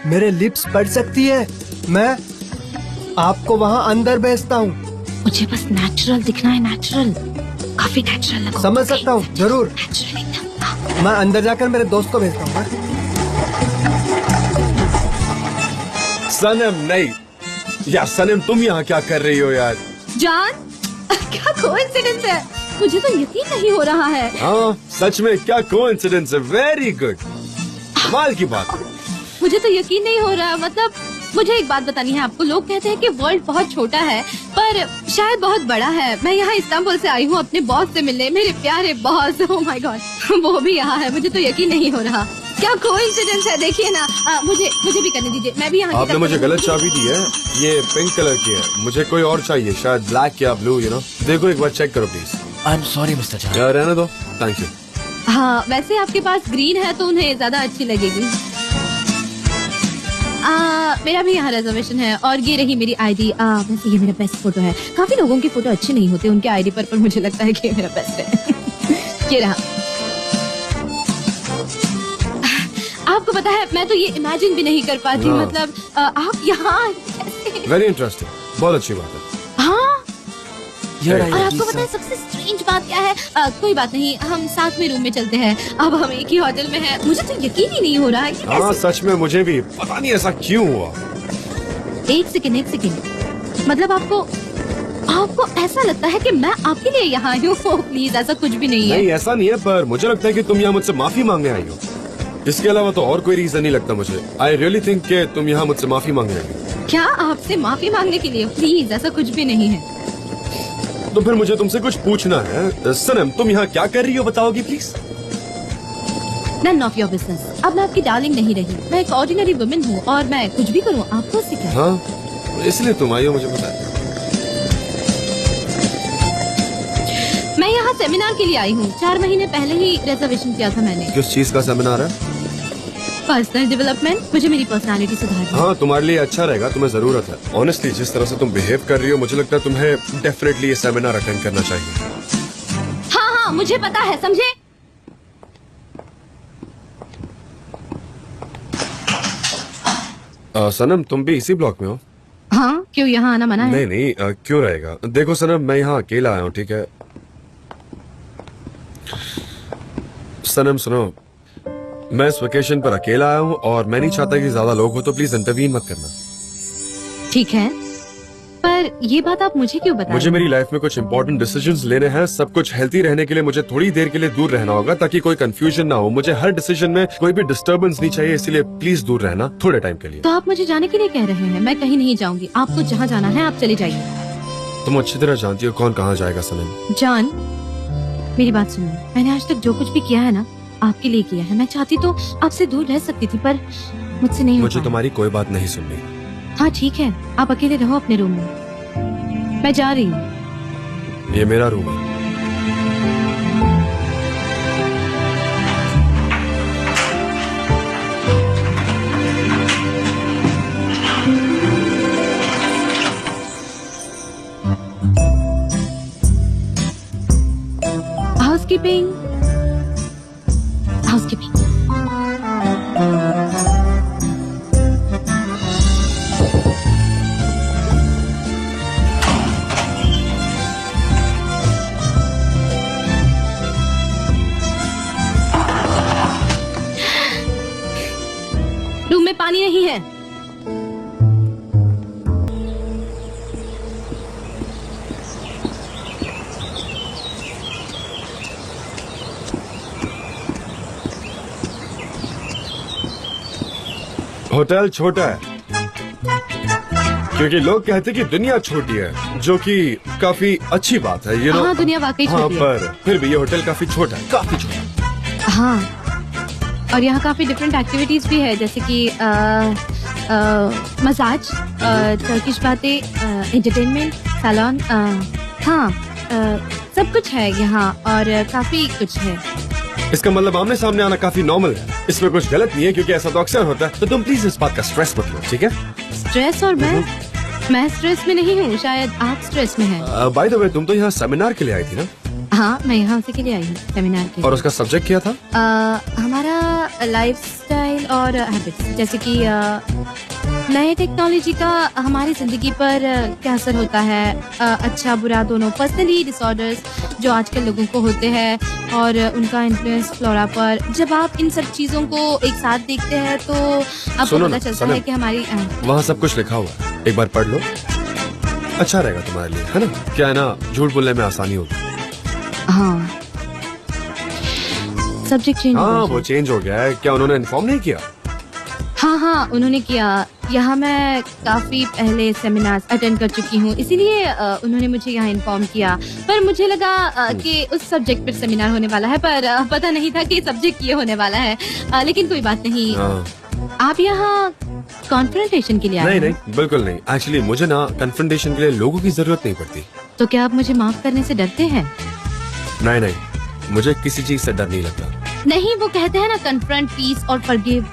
I: मेरे लिप्स पढ़ सकती है? मैं आपको वहाँ अंदर भेजता हूँ।
C: मुझे बस नेचुरल दिखना है, नेचुरल, काफी नेचुरल लगो।
I: समझ सकता हूँ, जरूर। मैं अंदर जाकर मेरे दोस्त को भेजता हूँ।
G: सनम नहीं यार, सनम तुम यहाँ क्या कर रही हो यार?
C: जान, क्या कोइंसिडेंस है, मुझे तो यकीन नहीं हो रहा है।
G: हाँ सच में क्या कोइंसिडेंस है। वेरी गुड, कमाल की बात।
C: मुझे तो यकीन नहीं हो रहा। मतलब मुझे एक बात बतानी है आपको। लोग कहते हैं कि वर्ल्ड बहुत छोटा है पर शायद बहुत बड़ा है। मैं यहाँ इस्तांबुल से आई हूँ अपने बॉस से मिलने, मेरे प्यारे बॉस। ओह माय गॉड, वो भी यहाँ है। मुझे तो यकीन नहीं हो रहा। क्या कोइंसिडेंस है। देखिए ना, मुझे भी करने दीजिए। मैं भी यहाँ।
G: आपने मुझे गलत चाबी दी है, ये पिंक कलर की है। मुझे कोई और चाहिए, शायद ब्लैक या ब्लू, यू नो। देखो एक बार चेक करो please.
E: I am sorry mister जान।
G: यार रहने दो, थैंक यू।
C: हाँ, वैसे आपके पास ग्रीन है तो उन्हें ज्यादा अच्छी लगेगी। मेरा भी यहाँ रिजर्वेशन है और ये रही मेरी आईडी। वैसे ये मेरा बेस्ट फोटो है। काफी लोगों की फोटो अच्छे नहीं होते उनके आईडी पर मुझे लगता है कि ये मेरा बेस्ट है। ये रहा। आपको पता है, मैं तो ये इमेजिन भी नहीं कर पाती। मतलब आप यहाँ
G: वेरी इंटरेस्टिंग, बहुत अच्छी बात है।
C: हाँ,
E: यार
C: और आपको पता है सबसे स्ट्रेंज बात क्या है? कोई बात नहीं, हम साथ में रूम में चलते हैं। अब हम एक ही होटल में हैं। मुझे तो यकीन ही नहीं हो रहा है कि
G: हाँ सच में मुझे भी पता नहीं ऐसा क्यों हुआ।
C: एक सेकंड। मतलब आपको ऐसा लगता है कि मैं आपके लिए यहाँ आई हूँ? प्लीज, ऐसा कुछ भी नहीं है।
G: नहीं ऐसा नहीं है, पर मुझे लगता है कि तुम यहाँ मुझसे माफी मांगने आई हो। इसके अलावा तो और कोई रीजन नहीं लगता मुझे। आई रियली थिंक कि तुम यहाँ मुझसे माफी मांगने आई हो।
C: क्या आपसे माफी मांगने के लिए? प्लीज, ऐसा कुछ भी नहीं है।
G: तो फिर मुझे तुमसे कुछ पूछना है। सनम तुम यहाँ क्या कर रही हो, बताओगी please?
C: None of your business. अब मैं आपकी डार्लिंग नहीं रही। मैं एक ऑर्डिनरी वुमेन हूँ और मैं कुछ भी करूँ आपको उससे क्या?
G: हाँ इसलिए तुम आई हो, मुझे पता है।
C: मैं यहाँ सेमिनार के लिए आई हूँ। 4 महीने पहले ही रिजर्वेशन किया था मैंने।
G: किस चीज का सेमिनार है?
C: Personal development. मुझे मेरी पर्सनालिटी सुधारनी।
G: हाँ तुम्हारे लिए अच्छा रहेगा, तुम्हें जरूरत है। ऑनेस्टली जिस तरह से तुम बिहेव कर रही हो, मुझे लगता है तुम्हें डेफिनेटली ये सेमिनार अटेंड करना चाहिए।
C: हाँ, मुझे पता है, समझे?
G: सनम तुम भी इसी ब्लॉक में हो?
C: हाँ, क्यों यहाँ आना मना है?
G: नहीं क्यों रहेगा। देखो सनम मैं यहाँ अकेला आया हूँ, ठीक है? सनम सुनो, मैं इस वेकेशन पर अकेला आया हूँ और मैं नहीं चाहता कि ज्यादा लोग हो, तो प्लीज इंटरवीन मत करना।
C: ठीक है, पर ये बात आप मुझे क्यों बता?
G: मुझे मेरी लाइफ में कुछ इंपॉर्टेंट डिसीजंस लेने हैं। सब कुछ हेल्थी रहने के लिए मुझे थोड़ी देर के लिए दूर रहना होगा ताकि कोई कंफ्यूजन ना हो। मुझे हर डिसीजन में कोई भी डिस्टर्बेंस नहीं चाहिए, इसलिए प्लीज दूर रहना थोड़े टाइम के लिए।
C: तो आप मुझे जाने के लिए कह रहे हैं? मैं कहीं नहीं जाऊंगी। आपको जहाँ जाना है आप चले जाइए।
G: तुम अच्छी तरह जानती हो कौन कहाँ जाएगा सनम।
C: जान, मेरी बात सुनो। मैंने आज तक जो कुछ भी किया है ना, आपके लिए किया है। मैं चाहती तो आपसे दूर रह सकती थी, पर मुझसे नहीं हो
G: मुझे
C: पाया।
G: तुम्हारी कोई बात नहीं सुननी।
C: हाँ ठीक है, आप अकेले रहो अपने रूम में। मैं जा रही हूँ।
G: ये मेरा रूम है।
C: हाउसकीपिंग। रूम में पानी नहीं है।
G: होटल छोटा है क्योंकि लोग कहते कि दुनिया छोटी है, जो कि काफी अच्छी बात है। ये
C: हाँ, दुनिया वाकई
G: हाँ,
C: छोटी है।
G: पर फिर भी ये होटल काफी छोटा है, काफी छोटा।
C: हाँ, और यहाँ काफी डिफरेंट एक्टिविटीज भी है, जैसे कि मसाज, टर्किश बातें, एंटरटेनमेंट, सैलून, हाँ, सब कुछ है यहाँ और काफी कुछ है।
G: इसका मतलब आमने सामने आना काफी नॉर्मल है, इसमें कुछ गलत नहीं है, क्योंकि ऐसा तो अक्सर होता है। तो तुम प्लीज इस बात का स्ट्रेस मत लो, ठीक है?
C: स्ट्रेस? और मैं स्ट्रेस में नहीं हूँ, शायद आप स्ट्रेस में हैं।
G: बाय द वे, तुम तो यहाँ सेमिनार के लिए आई थी ना?
C: हाँ, मैं यहाँ उसी के लिए आई हूँ, सेमिनार के।
G: और उसका सब्जेक्ट क्या था?
C: हमारा लाइफस्टाइल और हैबिट्स, जैसे कि नए टेक्नोलॉजी का हमारी जिंदगी पर क्या असर होता है, अच्छा बुरा दोनों, पर्सनली डिसऑर्डर्स जो आजकल लोगों को होते हैं और उनका इन्फ्लुएंस फ्लोरा पर। जब आप इन सब चीजों को एक साथ देखते हैं तो आपको पता चलता है कि हमारी
G: वहाँ सब कुछ लिखा हुआ है, एक बार पढ़ लो, अच्छा रहेगा तुम्हारे लिए, है ना? क्या है ना, झूठ बोलने में आसानी होगी।
C: हाँ, सब्जेक्ट चेंज।
G: हाँ, वो चेंज हो गया है। क्या उन्होंने इन्फॉर्म नहीं किया?
C: हाँ, उन्होंने किया। यहाँ मैं काफी पहले सेमिनार अटेंड कर चुकी हूँ, इसीलिए उन्होंने मुझे यहाँ इन्फॉर्म किया। पर मुझे लगा कि उस सब्जेक्ट पर सेमिनार होने वाला है, पर पता नहीं था कि सब्जेक्ट ये होने वाला है। लेकिन कोई बात नहीं। आप यहाँ कॉन्फ्रंटेशन के लिए आए?
G: नहीं, बिल्कुल नहीं। एक्चुअली मुझे ना कन्फ्रंटेशन के लिए लोगों की जरूरत नहीं पड़ती।
C: तो क्या आप मुझे माफ करने से डरते हैं?
G: नहीं, मुझे किसी चीज से डर नहीं लगता।
C: नहीं, वो कहते हैं ना, कन्फ्रंट, पीस और फॉरगिव।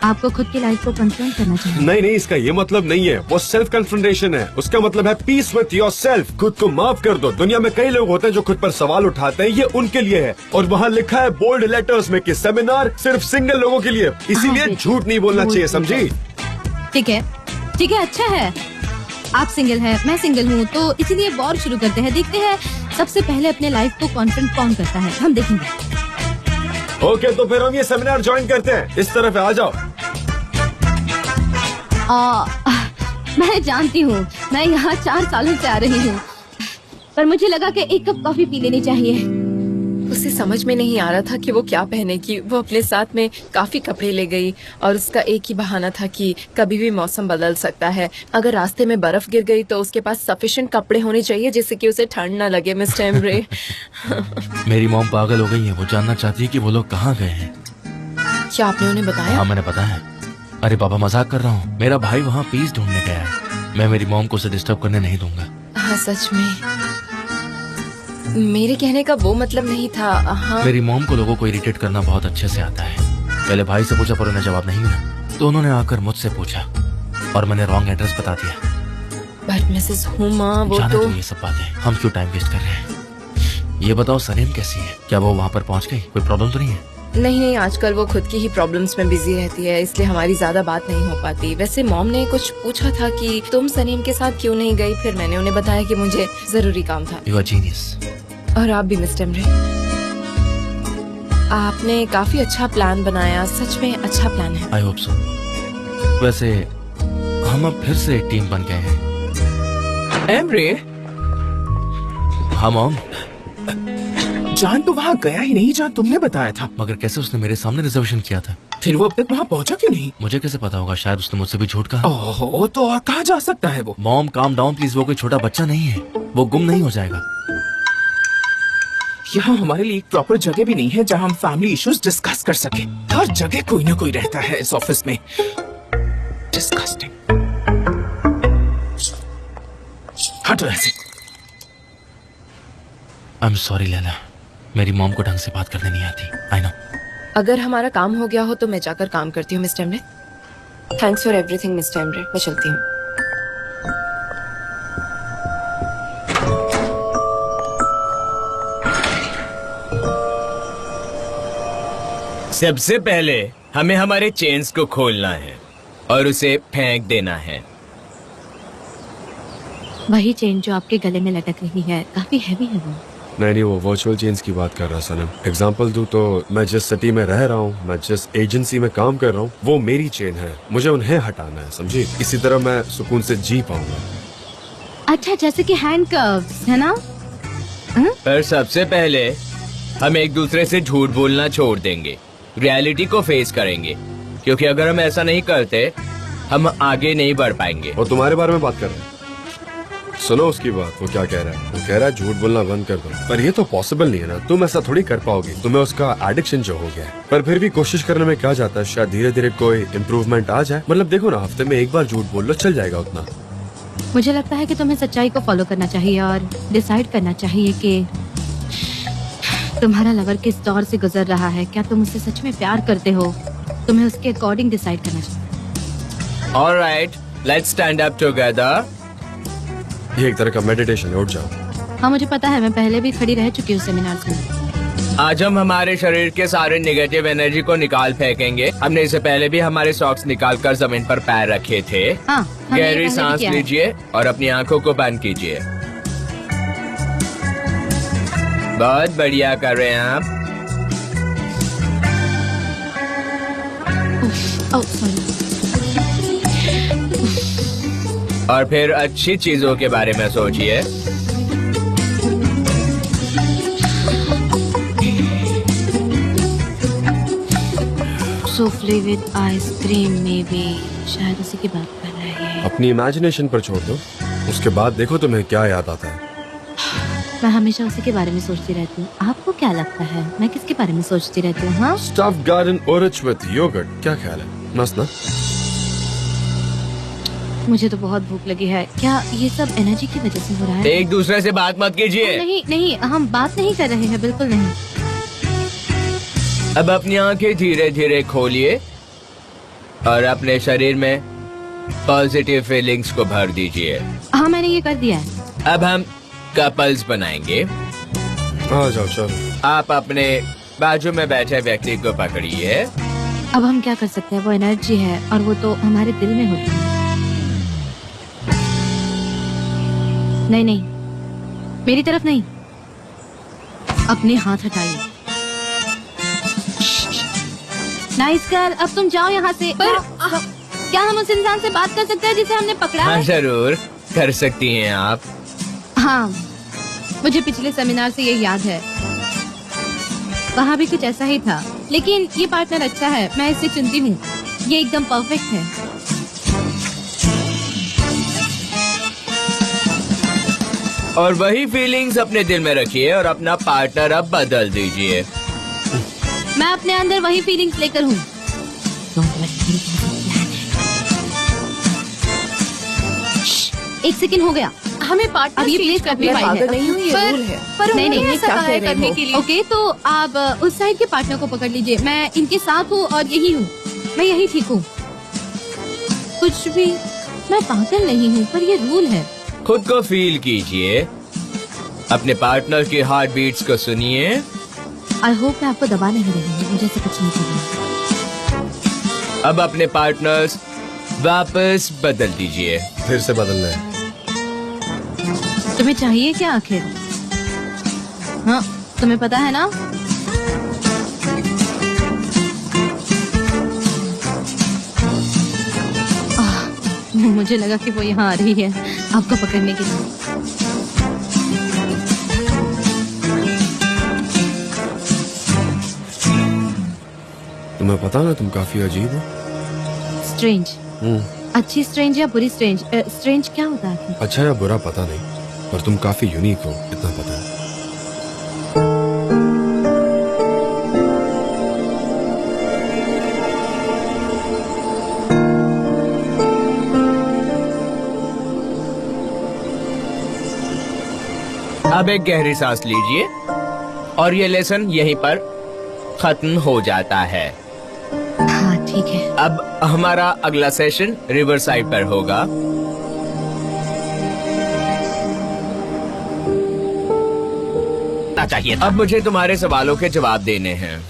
C: आपको खुद की लाइफ को कन्फ्रंट करना चाहिए।
G: नहीं, इसका ये मतलब नहीं है। वो सेल्फ कन्फ्रंटेशन है। उसका मतलब है पीस विथ योरसेल्फ। खुद को माफ कर दो। दुनिया में कई लोग होते हैं जो खुद पर सवाल उठाते हैं, ये उनके लिए है। और वहाँ लिखा है बोल्ड लेटर्स में कि सेमिनार सिर्फ सिंगल लोगों के लिए, इसीलिए झूठ नहीं बोलना चाहिए, समझी?
C: ठीक है, अच्छा है। आप सिंगल हैं, मैं सिंगल हूँ, तो इसीलिए वॉर शुरू करते हैं। देखते हैं सबसे पहले अपने लाइफ को कॉन्फ्रंट कौन करता है, हम देखेंगे।
G: ओके, तो फिर हम ये सेमिनार ज्वाइन करते हैं। इस तरफ आ जाओ।
C: मैं जानती हूँ, मैं यहाँ 4 सालों से आ रही हूँ, पर मुझे लगा कि एक कप कॉफी पी लेनी चाहिए।
H: उसे समझ में नहीं आ रहा था कि वो क्या पहनेगी। वो अपने साथ में काफी कपड़े ले गई और उसका एक ही बहाना था कि कभी भी मौसम बदल सकता है। अगर रास्ते में बर्फ गिर गई तो उसके पास सफिशिएंट कपड़े होने चाहिए जिससे कि उसे ठंड न लगे। मिस टेम्ब्रे
E: मेरी मॉम पागल हो गई है, वो जानना चाहती है कि वो लोग कहाँ गए हैं।
H: क्या आपने उन्हें बताया?
E: हाँ, मैंने बताया। अरे पापा, मजाक कर रहा हूँ। मेरा भाई वहाँ पीस ढूंढने गया है। मैं मेरी मॉम को उसे डिस्टर्ब करने नहीं दूंगा।
H: हाँ, सच में मेरे कहने का वो मतलब नहीं था। हाँ,
E: मेरी मॉम को लोगों को इरिटेट करना बहुत अच्छे से आता है। पहले भाई से पूछा पर उन्हें जवाब नहीं मिला, तो उन्होंने आकर मुझसे पूछा और मैंने रॉन्ग एड्रेस बता दिया।
H: बट मिसेस हुमा, वो
E: जाने
H: तो
E: दो ये सब बातें, हम क्यों टाइम वेस्ट कर रहे हैं। ये बताओ सनीम कैसी है? क्या वो वहाँ पर पहुँच गई? कोई प्रॉब्लम तो नहीं है?
H: नहीं, आजकल वो खुद की ही प्रॉब्लम्स में बिजी रहती है, इसलिए हमारी ज्यादा बात नहीं हो पाती। वैसे मॉम ने कुछ पूछा था कि तुम सनीम के साथ क्यों नहीं गई, फिर मैंने उन्हें बताया कि मुझे जरूरी काम था।
E: You are genius.
H: और आप भी मिस टेम्ब्रे, आपने काफी अच्छा प्लान बनाया। सच में अच्छा प्लान है।
E: I hope so. वैसे हम अब फिर से एक टीम बन गए हैं।
D: एमरे,
E: हाँ मॉम।
D: जान तो वहाँ गया ही नहीं जहाँ तुमने बताया था।
E: मगर कैसे उसने मेरे सामने रिजर्वेशन किया था?
D: फिर वो अब तक वहाँ पहुँचा क्यों नहीं?
E: मुझे कैसे पता होगा? शायद उसने मुझसे भी झूठ कहा।
D: ओहो, तो और कहाँ जा सकता है वो?
E: मॉम काम डाउन प्लीज, वो कोई छोटा बच्चा नहीं है, वो गुम नहीं हो जाएगा।
D: यहाँ हमारे लिए एक प्रॉपर जगह भी नहीं है जहाँ हम फैमिली इश्यूज डिस्कस कर सके। हर जगह कोई ना कोई रहता है इस ऑफिस में। डिस्गस्टिंग। हटो ऐसे।
E: आई एम सॉरी लैला, मेरी मॉम को ढंग से बात करने नहीं आती। I know.
H: अगर हमारा काम हो गया हो तो मैं जाकर काम करती हूँ miss Tembre. Thanks for everything miss Tembre, मैं चलती हूँ।
J: सबसे पहले हमें हमारे चेन्स को खोलना है और उसे फेंक देना है।
C: वही चेन जो आपके गले में लटक रही है, काफी हैवी है वो।
G: नहीं, वो वर्चुअल चेन्स की बात कर रहा सनम। एग्जाम्पल दूं तो मैं जिस सिटी में रह रहा हूँ, मैं जिस एजेंसी में काम कर रहा हूँ, वो मेरी चेन है, मुझे उन्हें हटाना है, समझी? इसी तरह मैं सुकून से जी पाऊंगा।
C: अच्छा, जैसे कि हैंडकफ्स, है ना?
J: पर सबसे पहले हम एक दूसरे से झूठ बोलना छोड़ देंगे, रियलिटी को फेस करेंगे, क्योंकि अगर हम ऐसा नहीं करते हम आगे नहीं बढ़ पाएंगे।
G: और तुम्हारे बारे में बात कर रहे हैं? सुनो उसकी बात, वो क्या कह रहा है। वो कह रहा है झूठ बोलना बंद कर दो, पर ये तो पॉसिबल नहीं है ना। तुम ऐसा थोड़ी कर पाओगे, तुम्हें उसका एडिक्शन जो हो गया है। पर फिर भी कोशिश करने में क्या जाता है, शायद धीरे धीरे कोई इम्प्रूवमेंट आ जाए। मतलब देखो ना, हफ्ते में एक बार झूठ बोल लो, चल जाएगा उतना।
C: मुझे लगता है कि तुम्हें सच्चाई को फॉलो करना चाहिए और डिसाइड करना चाहिए कि तुम्हारा लवर किस दौर से गुजर रहा है। क्या तुम उससे सच में प्यार करते हो? तुम्हें उसके अकॉर्डिंग डिसाइड करना चाहिए।
J: Alright, let's stand up together.
G: ये एक तरह का मेडिटेशन है, उठ जाओ।
C: हाँ मुझे पता है, मैं पहले भी खड़ी रह चुकी हूँ सेमिनार्स में।
J: आज हम हमारे शरीर के सारे नेगेटिव एनर्जी को निकाल फेंकेंगे। हमने इससे पहले भी हमारे सॉक्स निकाल कर जमीन पर पैर रखे थे।
C: हाँ, हमने ये
J: गहरी
C: पहले भी
J: सांस
C: किया है।
J: लीजिए और अपनी आंखों को बंद कीजिए। बहुत बढ़िया कर रहे हैं आप।
C: Oh sorry.
J: और फिर अच्छी चीजों के बारे में सोचिए।
C: सूफले विद आइसक्रीम में भी शायद उसी की बात कर रहे हैं।
G: अपनी इमेजिनेशन पर छोड़ दो, उसके बाद देखो तुम्हें क्या याद आता है।
C: मैं हमेशा उसी के बारे में सोचती रहती हूँ। आपको क्या लगता है मैं किसके बारे में सोचती रहती हूँ? हाँ
G: स्टफ्ड गार्डन ओरिच विद योगर्ट, क्या ख्याल है? मस्त ना?
C: मुझे तो बहुत भूख लगी है। क्या ये सब एनर्जी की वजह से हो रहा है?
J: एक दूसरे से बात मत कीजिए।
C: नहीं नहीं, हम बात नहीं कर रहे हैं, बिल्कुल नहीं।
J: अब अपनी आंखें धीरे धीरे खोलिए और अपने शरीर में पॉजिटिव फीलिंग्स को भर दीजिए।
C: हाँ मैंने ये कर दिया है।
J: अब हम कपल्स बनाएंगे।
G: आ जाओ चलो।
J: आप अपने बाजू में बैठे व्यक्ति को पकड़िए।
C: अब हम क्या कर सकते हैं? वो एनर्जी है और वो तो हमारे दिल में होती है। नहीं नहीं, मेरी तरफ नहीं, अपने हाथ हटाइए। नाइस गर्ल, अब तुम जाओ यहाँ से।
B: पर
C: क्या हम उस इंसान से बात कर सकते हैं जिसे हमने पकड़ा
J: हाँ
C: है?
J: जरूर कर सकती हैं आप।
C: हाँ मुझे पिछले सेमिनार से ये याद है, वहाँ भी कुछ ऐसा ही था। लेकिन ये पार्टनर अच्छा है, मैं इसे चुनती हूँ। ये एकदम परफेक्ट है।
J: और वही फीलिंग्स अपने दिल में रखिए और अपना पार्टनर अब बदल दीजिए।
C: मैं अपने अंदर वही फीलिंग्स लेकर हूँ। एक सेकंड हो गया।
B: हमें पार्टनर
C: अब ये
B: चेंज
C: प्लीज
B: करनी
C: करनी
B: पाएगी।
H: पागल नहीं हूँ, ये
B: पर-
H: रूल है।
B: पर
C: नहीं,
B: उन्होंने
C: नहीं,
B: ऐसा
H: क्या
B: कहा
H: कह
B: है
H: रहे
B: करने
H: हो?
B: के लिए।
C: ओके तो आप उस साइड के पार्टनर को पकड़ लीजिए। मैं इनके साथ हूँ और यही हूँ, मैं यही ठीक हूँ। कुछ भी, मैं पागल नहीं हूँ, पर ये रूल है।
J: खुद को फील कीजिए, अपने पार्टनर की हार्ट बीट्स को सुनिए।
C: आई होप मैं आपको दबा नहीं रही हूँ, मुझे ऐसा कुछ नहीं करना।
J: अब अपने पार्टनर्स वापस बदल दीजिए।
G: फिर से बदलना है।
C: तुम्हें चाहिए क्या आखिर? हाँ तुम्हें पता है ना? मुझे लगा कि वो यहाँ आ रही है आपको पकड़ने के लिए।
G: तुम्हें पता ना, तुम काफी अजीब हो।
C: स्ट्रेंज? अच्छी स्ट्रेंज या बुरी स्ट्रेंज? स्ट्रेंज क्या होता है?
G: अच्छा या बुरा पता नहीं, पर तुम काफी यूनिक हो, इतना पता है।
J: अब एक गहरी सांस लीजिए और ये लेसन यहीं पर खत्म हो जाता है।
C: हाँ ठीक है।
J: अब हमारा अगला सेशन रिवर साइड पर होगा।
A: चाहिए था।
J: अब मुझे तुम्हारे सवालों के जवाब देने हैं।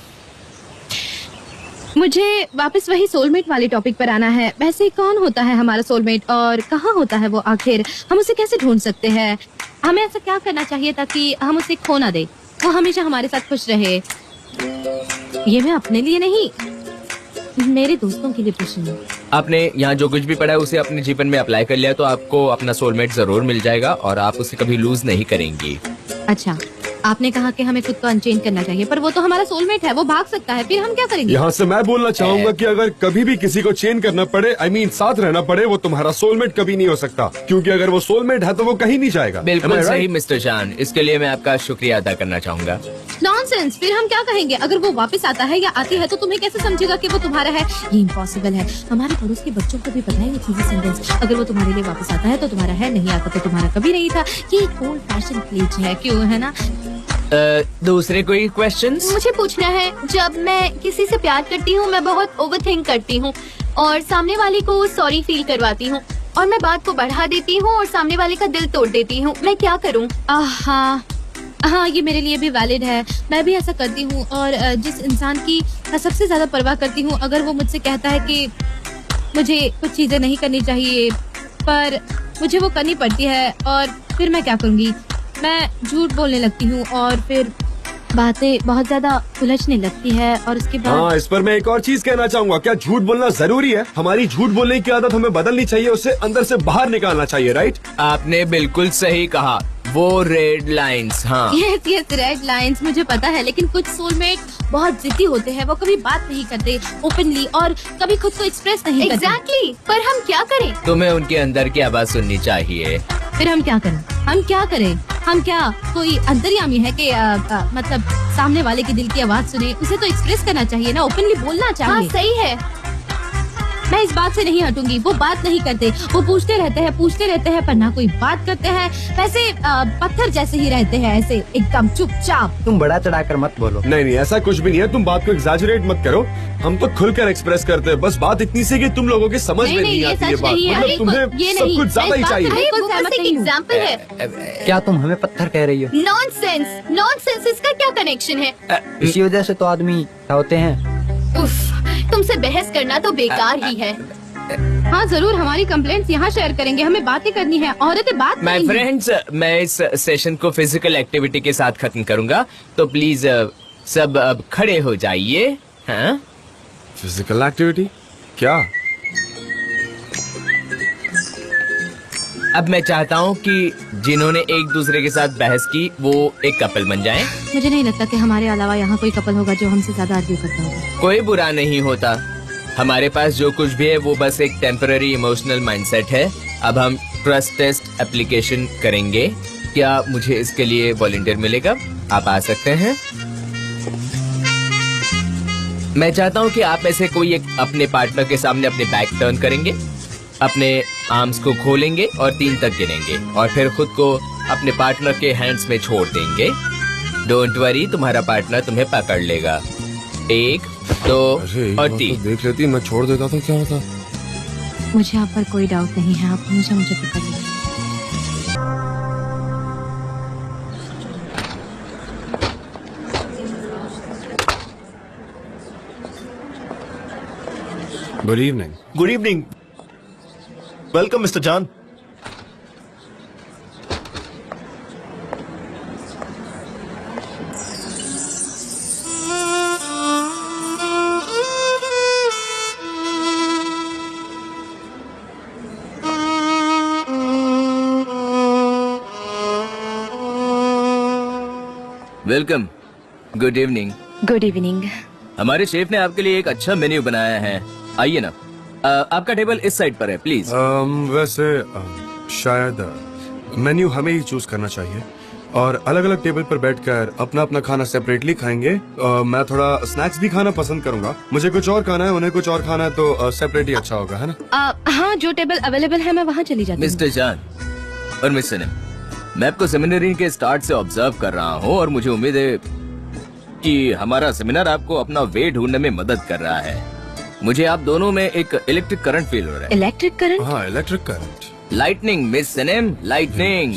C: मुझे वापस वही सोलमेट वाले टॉपिक पर आना है। वैसे कौन होता है हमारा सोलमेट और कहाँ होता है वो आखिर? हम उसे कैसे ढूंढ सकते हैं? हमें ऐसा क्या करना चाहिए ताकि हम उसे खो ना दे, वो हमेशा हमारे साथ खुश रहे? ये मैं अपने लिए नहीं, मेरे दोस्तों के लिए पूछ रही हूँ।
J: आपने यहाँ जो कुछ भी पढ़ा है उसे अपने जीवन में अप्लाई कर लिया तो आपको अपना सोलमेट जरूर मिल जाएगा और आप उसे कभी लूज नहीं करेंगी।
C: अच्छा आपने कहा कि हमें खुद को अनचेंज करना चाहिए, पर वो तो हमारा सोलमेट है, वो भाग सकता है, फिर हम क्या करेंगे?
G: यहाँ से मैं बोलना चाहूंगा कि अगर कभी भी किसी को चेंज करना पड़े, I mean साथ रहना पड़े, वो तुम्हारा सोलमेट कभी नहीं हो सकता, क्योंकि अगर वो सोलमेट है तो वो कहीं नहीं जाएगा।
J: बिल्कुल
G: Am I
J: सही
G: right?
J: मिस्टर जान, इसके लिए मैं आपका शुक्रिया अदा करना चाहूंगा।
C: नॉनसेंस, फिर हम क्या कहेंगे? अगर वो वापस आता है या आती है तो तुम्हें कैसे समझेगा कि वो तुम्हारा है? ये इम्पॉसिबल है। हमारे पड़ोस के बच्चों को भी पता है ये चीजें सेंटेंस। अगर वो तुम्हारे लिए वापस आता है तो तुम्हारा है, नहीं आता तो तुम्हारा कभी नहीं था। ये एक ओल्ड फैशन क्लीच है, क्यों है ना?
J: दूसरे कोई क्वेश्चंस?
B: मुझे पूछना है, जब मैं किसी से प्यार करती हूँ मैं बहुत ओवरथिंक करती हूँ और सामने वाले को सॉरी फील करवाती हूँ और मैं बात को बढ़ा देती हूँ और सामने वाले का दिल तोड़ देती हूँ। मैं क्या करूँ?
C: हाँ, ये मेरे लिए भी वैलिड है। मैं भी ऐसा करती हूँ और जिस इंसान की मैं सबसे ज्यादा परवाह करती हूँ, अगर वो मुझसे कहता है कि मुझे कुछ चीजें नहीं करनी चाहिए पर मुझे वो करनी पड़ती है, और फिर मैं क्या करूँगी? मैं झूठ बोलने लगती हूँ और फिर बातें बहुत ज्यादा उलझने लगती है और उसके बाद
G: हाँ, इस पर मैं एक और चीज कहना चाहूंगा। क्या झूठ बोलना जरूरी है? हमारी झूठ बोलने की आदत हमें बदलनी चाहिए, उसे अंदर से बाहर निकालना चाहिए, राइट?
J: आपने बिल्कुल सही कहा, वो रेड लाइंस। हाँ,
C: यस रेड लाइंस, मुझे पता है, लेकिन कुछ सोलमेट बहुत जिद्दी होते हैं, वो कभी बात नहीं करते ओपनली और कभी खुद को एक्सप्रेस नहीं करते।
B: एग्जैक्टली, पर हम क्या करें?
J: तुम्हें उनके अंदर की आवाज सुननी चाहिए।
C: फिर हम क्या करें? हम क्या कोई अंतर्यामी है कि मतलब सामने वाले के दिल की आवाज सुने? उसे तो एक्सप्रेस करना चाहिए ना, ओपनली बोलना
B: हाँ
C: चाहिए।
B: सही है।
C: मैं इस बात से नहीं हटूंगी। वो बात नहीं करते, वो पूछते रहते हैं पर ना कोई बात करते हैं, वैसे पत्थर जैसे ही रहते हैं, ऐसे एकदम चुपचाप।
I: तुम बड़ा चढ़ाकर मत बोलो।
G: नहीं, ऐसा कुछ भी नहीं है। तुम बात को एग्जैजरेट मत करो। हम तो खुलकर एक्सप्रेस करते हैं। बस बात इतनी सी कि तुम लोगों के समझ में नहीं
C: ये
G: आती ये
C: सच
G: बात।
C: नहीं है।
G: मतलब तुम्हें
C: ये
G: सब
C: नहीं,
G: कुछ ज्यादा ही
C: मैं इस बात
G: चाहिए।
C: से बिल्कुल
B: वो बस
C: सहमत
B: एक
C: नहीं हूँ।
B: एग्जाम्पल है।
I: क्या तुम हमें पत्थर कह रही हो?
B: नॉनसेंस इसका क्या कनेक्शन है?
I: इसी वजह से तो आदमी होते हैं।
B: उफ, तुमसे बहस करना तो बेकार ही है।
C: हाँ जरूर, हमारी कंप्लेंट्स यहाँ शेयर करेंगे। हमें बातें करनी है, औरतें बात
J: माय
C: करेंगी।
J: फ्रेंड्स, मैं इस सेशन को फिजिकल एक्टिविटी के साथ खत्म करूंगा, तो प्लीज सब अब खड़े हो जाइए। हाँ,
G: फिजिकल एक्टिविटी क्या?
J: अब मैं चाहता हूँ कि जिन्होंने एक दूसरे के साथ बहस की वो एक कपल बन जाएं।
C: मुझे नहीं लगता कि हमारे अलावा यहाँ कोई कपल होगा जो हमसे ज्यादा आर्ग्यू करता होगा।
J: कोई बुरा नहीं होता। हमारे पास जो कुछ भी है वो बस एक टेम्पररी इमोशनल माइंडसेट है। अब हम ट्रस्ट टेस्ट एप्लीकेशन करेंगे। क्या मुझे इसके लिए वॉलंटियर मिलेगा? आप आ सकते हैं। मैं चाहता हूँ कि आप में से कोई एक अपने पार्टनर के सामने अपने बैक टर्न करेंगे, अपने आर्म्स को खोलेंगे और 3 तक गिनेंगे और फिर खुद को अपने पार्टनर के हैंड्स में छोड़ देंगे। डोंट वरी, तुम्हारा पार्टनर तुम्हें पकड़ लेगा। 1, 2 और 3।
G: देख लेती, मैं छोड़ देता तो क्या होता?
C: मुझे आप पर कोई डाउट नहीं है, आप हमेशा मुझे पकड़ लीजिए।
G: Good evening.
K: Good evening. Welcome mister John.
J: Welcome. Good evening.
C: Good evening.
J: हमारे शेफ ने आपके लिए एक अच्छा मेन्यू बनाया है। आइए ना। आपका टेबल इस साइड पर है, प्लीज।
G: वैसे शायद मेन्यू हमें ही चूज करना चाहिए और अलग अलग टेबल पर बैठकर अपना अपना खाना सेपरेटली खाएंगे। मैं थोड़ा स्नैक्स भी खाना पसंद करूंगा। मुझे कुछ और खाना है, उन्हें कुछ और खाना है, तो सेपरेट ही अच्छा होगा, है ना?
C: हाँ, जो टेबल अवेलेबल है मैं वहाँ चली जाती हूँ।
J: मिस्टर जान और मिस सनम, मैं आपको सेमिनारी के स्टार्ट से ऑब्जर्व कर रहा हूँ और मुझे उम्मीद है कि हमारा सेमिनार आपको अपना वे ढूंढने में मदद कर रहा है। मुझे आप दोनों में एक इलेक्ट्रिक करंट फील हो रहा है।
C: Electric current?
G: हाँ, इलेक्ट्रिक करंट।
J: लाइटनिंग मिस सनम, लाइटनिंग।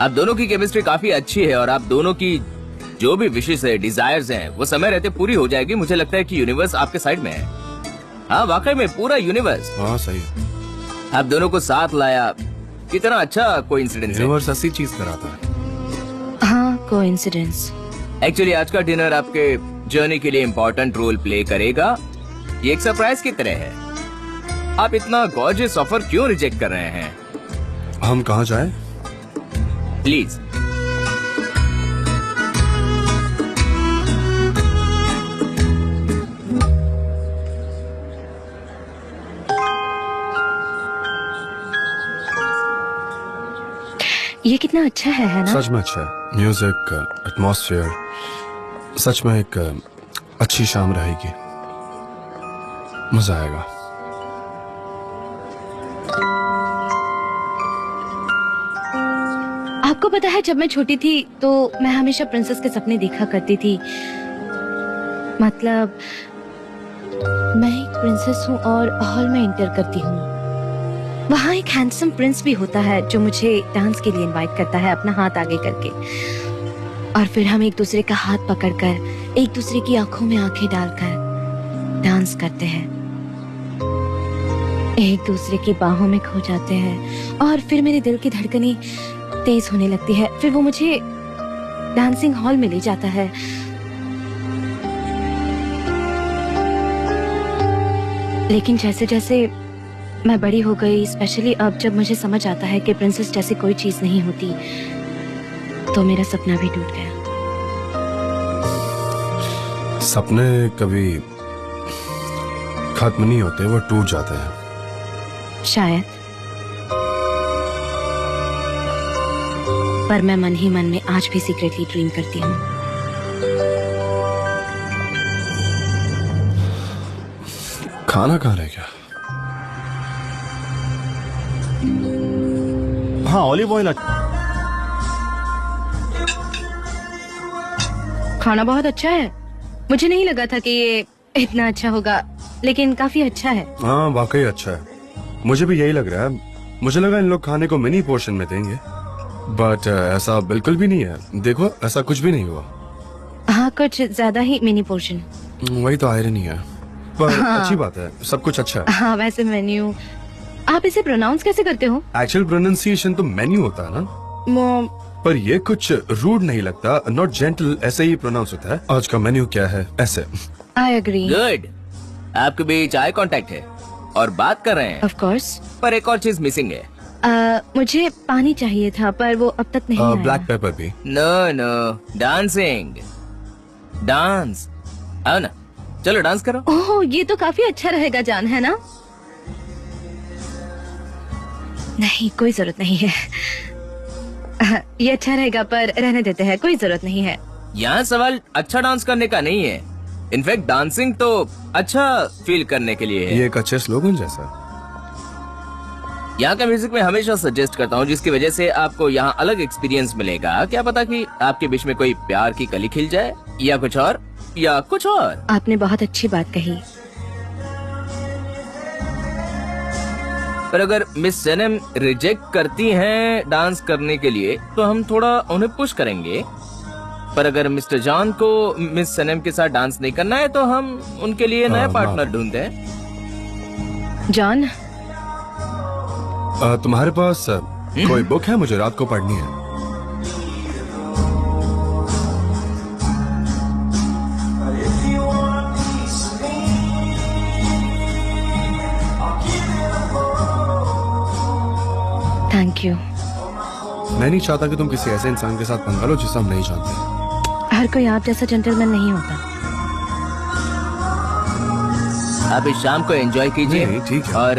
J: आप दोनों की केमिस्ट्री काफी अच्छी है और आप दोनों की जो भी विशेष है, डिजायर्स हैं, वो समय रहते पूरी हो जाएगी। मुझे लगता है कि यूनिवर्स आपके साइड में है। हाँ, वाकई में पूरा यूनिवर्स।
G: हाँ, सही है।
J: आप दोनों को साथ लाया, कितना अच्छा कोइंसिडेंस है।
G: यूनिवर्स ऐसी चीज कराता है।
C: हाँ, कोइंसिडेंस।
J: एक्चुअली आज का डिनर आपके जर्नी के लिए इम्पोर्टेंट रोल प्ले करेगा। ये एक सरप्राइज की तरह है। आप इतना गॉर्जियस ऑफर क्यों रिजेक्ट कर रहे हैं?
G: हम कहाँ जाएं?
J: प्लीज
C: ये कितना अच्छा है ना?
G: सच में अच्छा है। म्यूजिक, एटमॉस्फेयर, सच में एक अच्छी शाम रहेगी। मजा आएगा।
C: आपको पता है, जब मैं छोटी थी तो मैं हमेशा प्रिंसेस के सपने देखा करती थी। मतलब मैं एक प्रिंसेस हूँ और हॉल में एंटर करती हूँ। वहाँ एक हैंडसम प्रिंस भी होता है जो मुझे डांस के लिए इनवाइट करता है, अपना हाथ आगे करके। और फिर हम एक दूसरे का हाथ पकड़कर, एक दूसरे की आंखों में आंखें डालकर डांस करते हैं, एक दूसरे की बाहों में खो जाते हैं। और फिर मेरे दिल की धड़कनें तेज होने लगती है। फिर वो मुझे डांसिंग हॉल में ले जाता है। लेकिन जैसे जैसे मैं बड़ी हो गई, स्पेशली अब जब मुझे समझ आता है कि प्रिंसेस जैसी कोई चीज नहीं होती, तो मेरा सपना भी टूट गया।
G: सपने कभी खत्म नहीं होते, वो टूट जाते हैं।
C: शायद, पर मैं मन ही मन में आज भी सीक्रेटली ड्रीम करती हूँ।
G: खाना कहाँ रह गया?
K: हाँ, ऑलिव ऑयल।
C: खाना बहुत अच्छा है। मुझे नहीं लगा था कि ये इतना अच्छा होगा, लेकिन काफी अच्छा है।
G: हाँ, वाकई अच्छा है। मुझे भी यही लग रहा है। मुझे लगा इन लोग खाने को मिनी पोर्शन में देंगे, बट ऐसा बिल्कुल भी नहीं है। देखो, ऐसा कुछ भी नहीं हुआ।
C: हाँ, कुछ ज्यादा ही मिनी पोर्शन।
G: वही तो आयरनी है, पर
C: हाँ।
G: अच्छी बात है, सब कुछ अच्छा है।
C: हाँ, वैसे मेन्यू आप इसे प्रोनाउंस कैसे करते हो?
G: एक्चुअल प्रोनाउंसिएशन तो मेन्यू होता है ना, पर ये कुछ रूड नहीं लगता। नॉट जेंटल, ऐसे ही प्रोनाउंस होता है। आज का मेन्यू क्या है, ऐसे।
C: I agree.
J: गुड। आपके बीच आई कांटेक्ट है और बात कर रहे हैं।
C: Of course.
J: पर एक और चीज मिसिंग है।
C: मुझे पानी चाहिए था, पर वो अब तक नहीं आया।
G: ब्लैक पेपर भी।
J: No no, dancing, dance. आओ ना, चलो डांस करो।
C: ओह, ये तो काफी अच्छा रहेगा जान, है ना? नहीं, कोई जरूरत नहीं है। ये अच्छा रहेगा, पर रहने देते हैं, कोई जरूरत नहीं है।
J: यहाँ सवाल अच्छा डांस करने का नहीं है। इनफैक्ट डांसिंग तो अच्छा फील करने के लिए है।
G: ये एक अच्छे स्लोगन जैसा।
J: यहाँ का म्यूजिक मैं हमेशा सजेस्ट करता हूँ, जिसकी वजह से आपको यहाँ अलग एक्सपीरियंस मिलेगा। क्या पता कि आपके बीच में कोई प्यार की कली खिल जाए, या कुछ और, या कुछ और।
C: आपने बहुत अच्छी बात कही।
J: पर अगर मिस सनम रिजेक्ट करती हैं डांस करने के लिए, तो हम थोड़ा उन्हें पुश करेंगे। पर अगर मिस्टर जॉन को मिस सनम के साथ डांस नहीं करना है, तो हम उनके लिए नया पार्टनर ढूंढते हैं।
C: जॉन,
G: तुम्हारे पास कोई बुक है? मुझे रात को पढ़नी है।
C: Thank you.
G: मैं नहीं चाहता कि तुम किसी ऐसे इंसान के साथ पंगा लो जिसे हम नहीं जानते।
C: हर कोई आप जैसा जेंटलमैन नहीं होता।
J: आप इस शाम को एंजॉय कीजिए।
G: नहीं, ठीक है।
J: और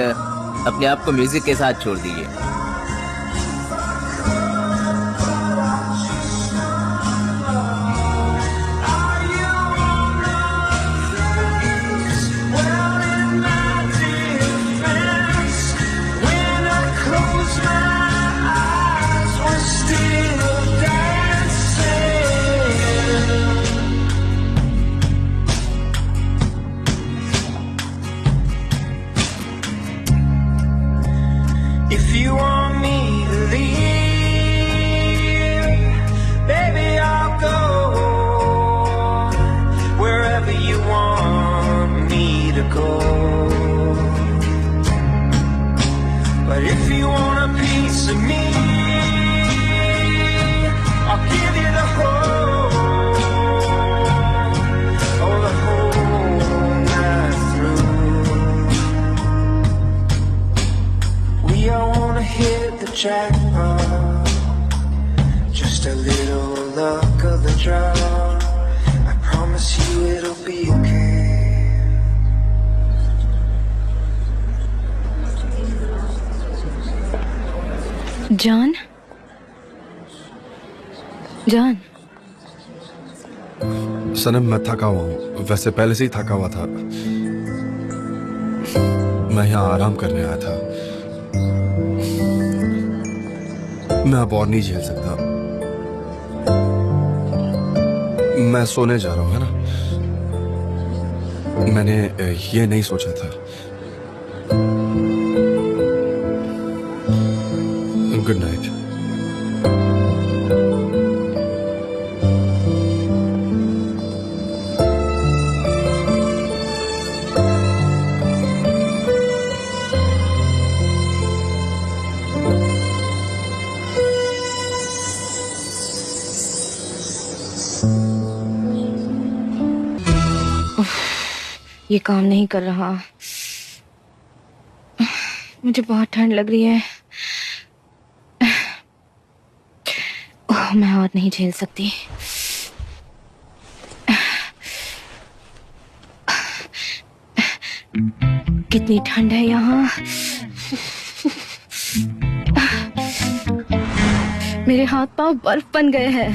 J: अपने आप को म्यूजिक के साथ छोड़ दीजिए।
L: If you want me to leave, baby, I'll go wherever you want me to go. But if you want a piece of me, I'll give you the whole, oh, the whole night through. We all wanna hit the jackpot, just a little luck of the draw. I promise you it'll be okay.
C: John, जान,
G: सनम मैं थका हुआ हूँ, वैसे पहले से ही थका हुआ था। मैं यहाँ आराम करने आया था। मैं अब और नहीं झेल सकता। मैं सोने जा रहा हूँ, है ना? मैंने ये नहीं सोचा था। Good night.
C: ये काम नहीं कर रहा। मुझे बहुत ठंड लग रही है। ओह, मैं और नहीं झेल सकती। कितनी ठंड है यहाँ। मेरे हाथ पांव बर्फ बन गए हैं।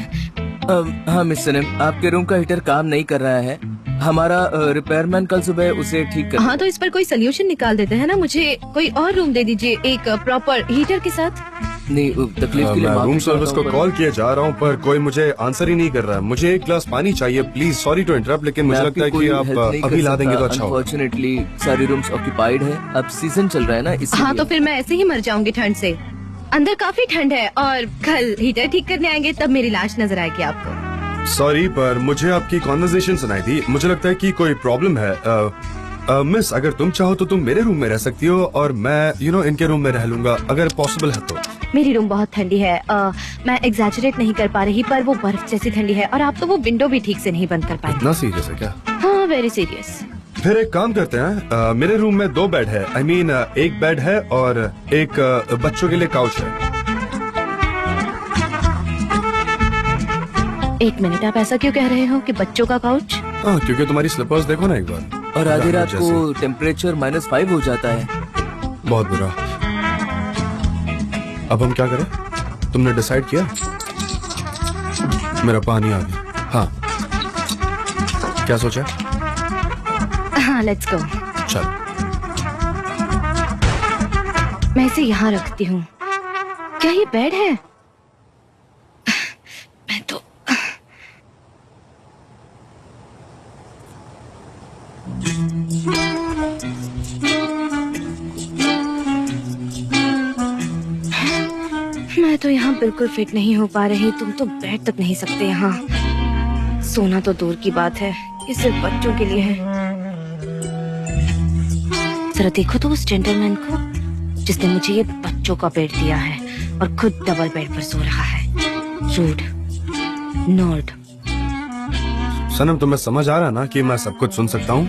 J: हाँ मिस सनम, आपके रूम का हीटर काम नहीं कर रहा है। हमारा रिपेयरमैन कल सुबह उसे ठीक कर।
C: हाँ, तो इस पर कोई सोल्यूशन निकाल देते हैं ना। मुझे कोई और रूम दे दीजिए एक प्रॉपर हीटर के साथ।
J: नहीं, तकलीफ के लिए
G: मैं
J: माफी
G: रूम
J: चाहता
G: सर्विस को
J: हूं,
G: कॉल किए जा रहा हूँ पर कोई मुझे आंसर ही नहीं कर रहा है। मुझे एक गिलास पानी चाहिए प्लीज। सॉरी टू इंटरप्ट, लेकिन मुझे लगता है कि आप अभी ला देंगे तो अच्छा होगा।
J: अनफॉर्चुनेटली सारी रूम्स ऑक्यूपाइड है। अब सीजन चल रहा है ना, इसलिए।
C: हाँ, तो फिर मैं ऐसे ही मर जाऊंगी ठंड से। अंदर काफी ठंड है और कल हीटर ठीक करने आएंगे तब मेरी लाश नजर आएगी आपको।
G: सॉरी, पर मुझे आपकी कॉन्वर्सेशन सुनाई थी। मुझे लगता है कि कोई प्रॉब्लम है। मिस, अगर तुम चाहो तो तुम मेरे रूम में रह सकती हो और मैं इनके रूम में रह लूंगा अगर पॉसिबल है तो।
C: मेरी रूम बहुत ठंडी है। मैं एग्जैजरेट नहीं कर पा रही, पर वो बर्फ जैसी ठंडी है और आप तो वो विंडो भी ठीक से नहीं बंद कर पाएंगे।
G: इतना सीरियस है क्या?
C: हाँ, वेरी सीरियस।
G: फिर एक काम करते हैं, मेरे रूम में 2 बेड है। I mean, एक बेड है और एक बच्चों के लिए काउच है।
C: एक मिनट, आप ऐसा क्यों कह रहे हो कि बच्चों का काउच?
G: हाँ, क्योंकि तुम्हारी स्लीपर्स देखो ना एक बार।
J: और आधी रात को टेम्परेचर -5 हो जाता है।
G: बहुत बुरा। अब हम क्या करें? तुमने डिसाइड किया? मेरा पानी आ गया। हाँ, क्या सोचा?
C: हाँ, लेट्स गो।
G: चल।
C: मैं इसे यहाँ रखती हूँ। क्या ये बेड है? मैं तो मैं तो यहाँ बिल्कुल फिट नहीं हो पा रही। तुम तो बैठ तक नहीं सकते यहाँ। सोना तो दूर की बात है, ये सिर्फ बच्चों के लिए है। जरा देखो तो उस जेंटलमैन को जिसने मुझे ये बच्चों का बेड दिया है और खुद डबल बेड पर सो रहा है। Rude, Nord.
G: सनम, तुम्हें समझ आ रहा ना कि मैं सब कुछ सुन सकता हूँ?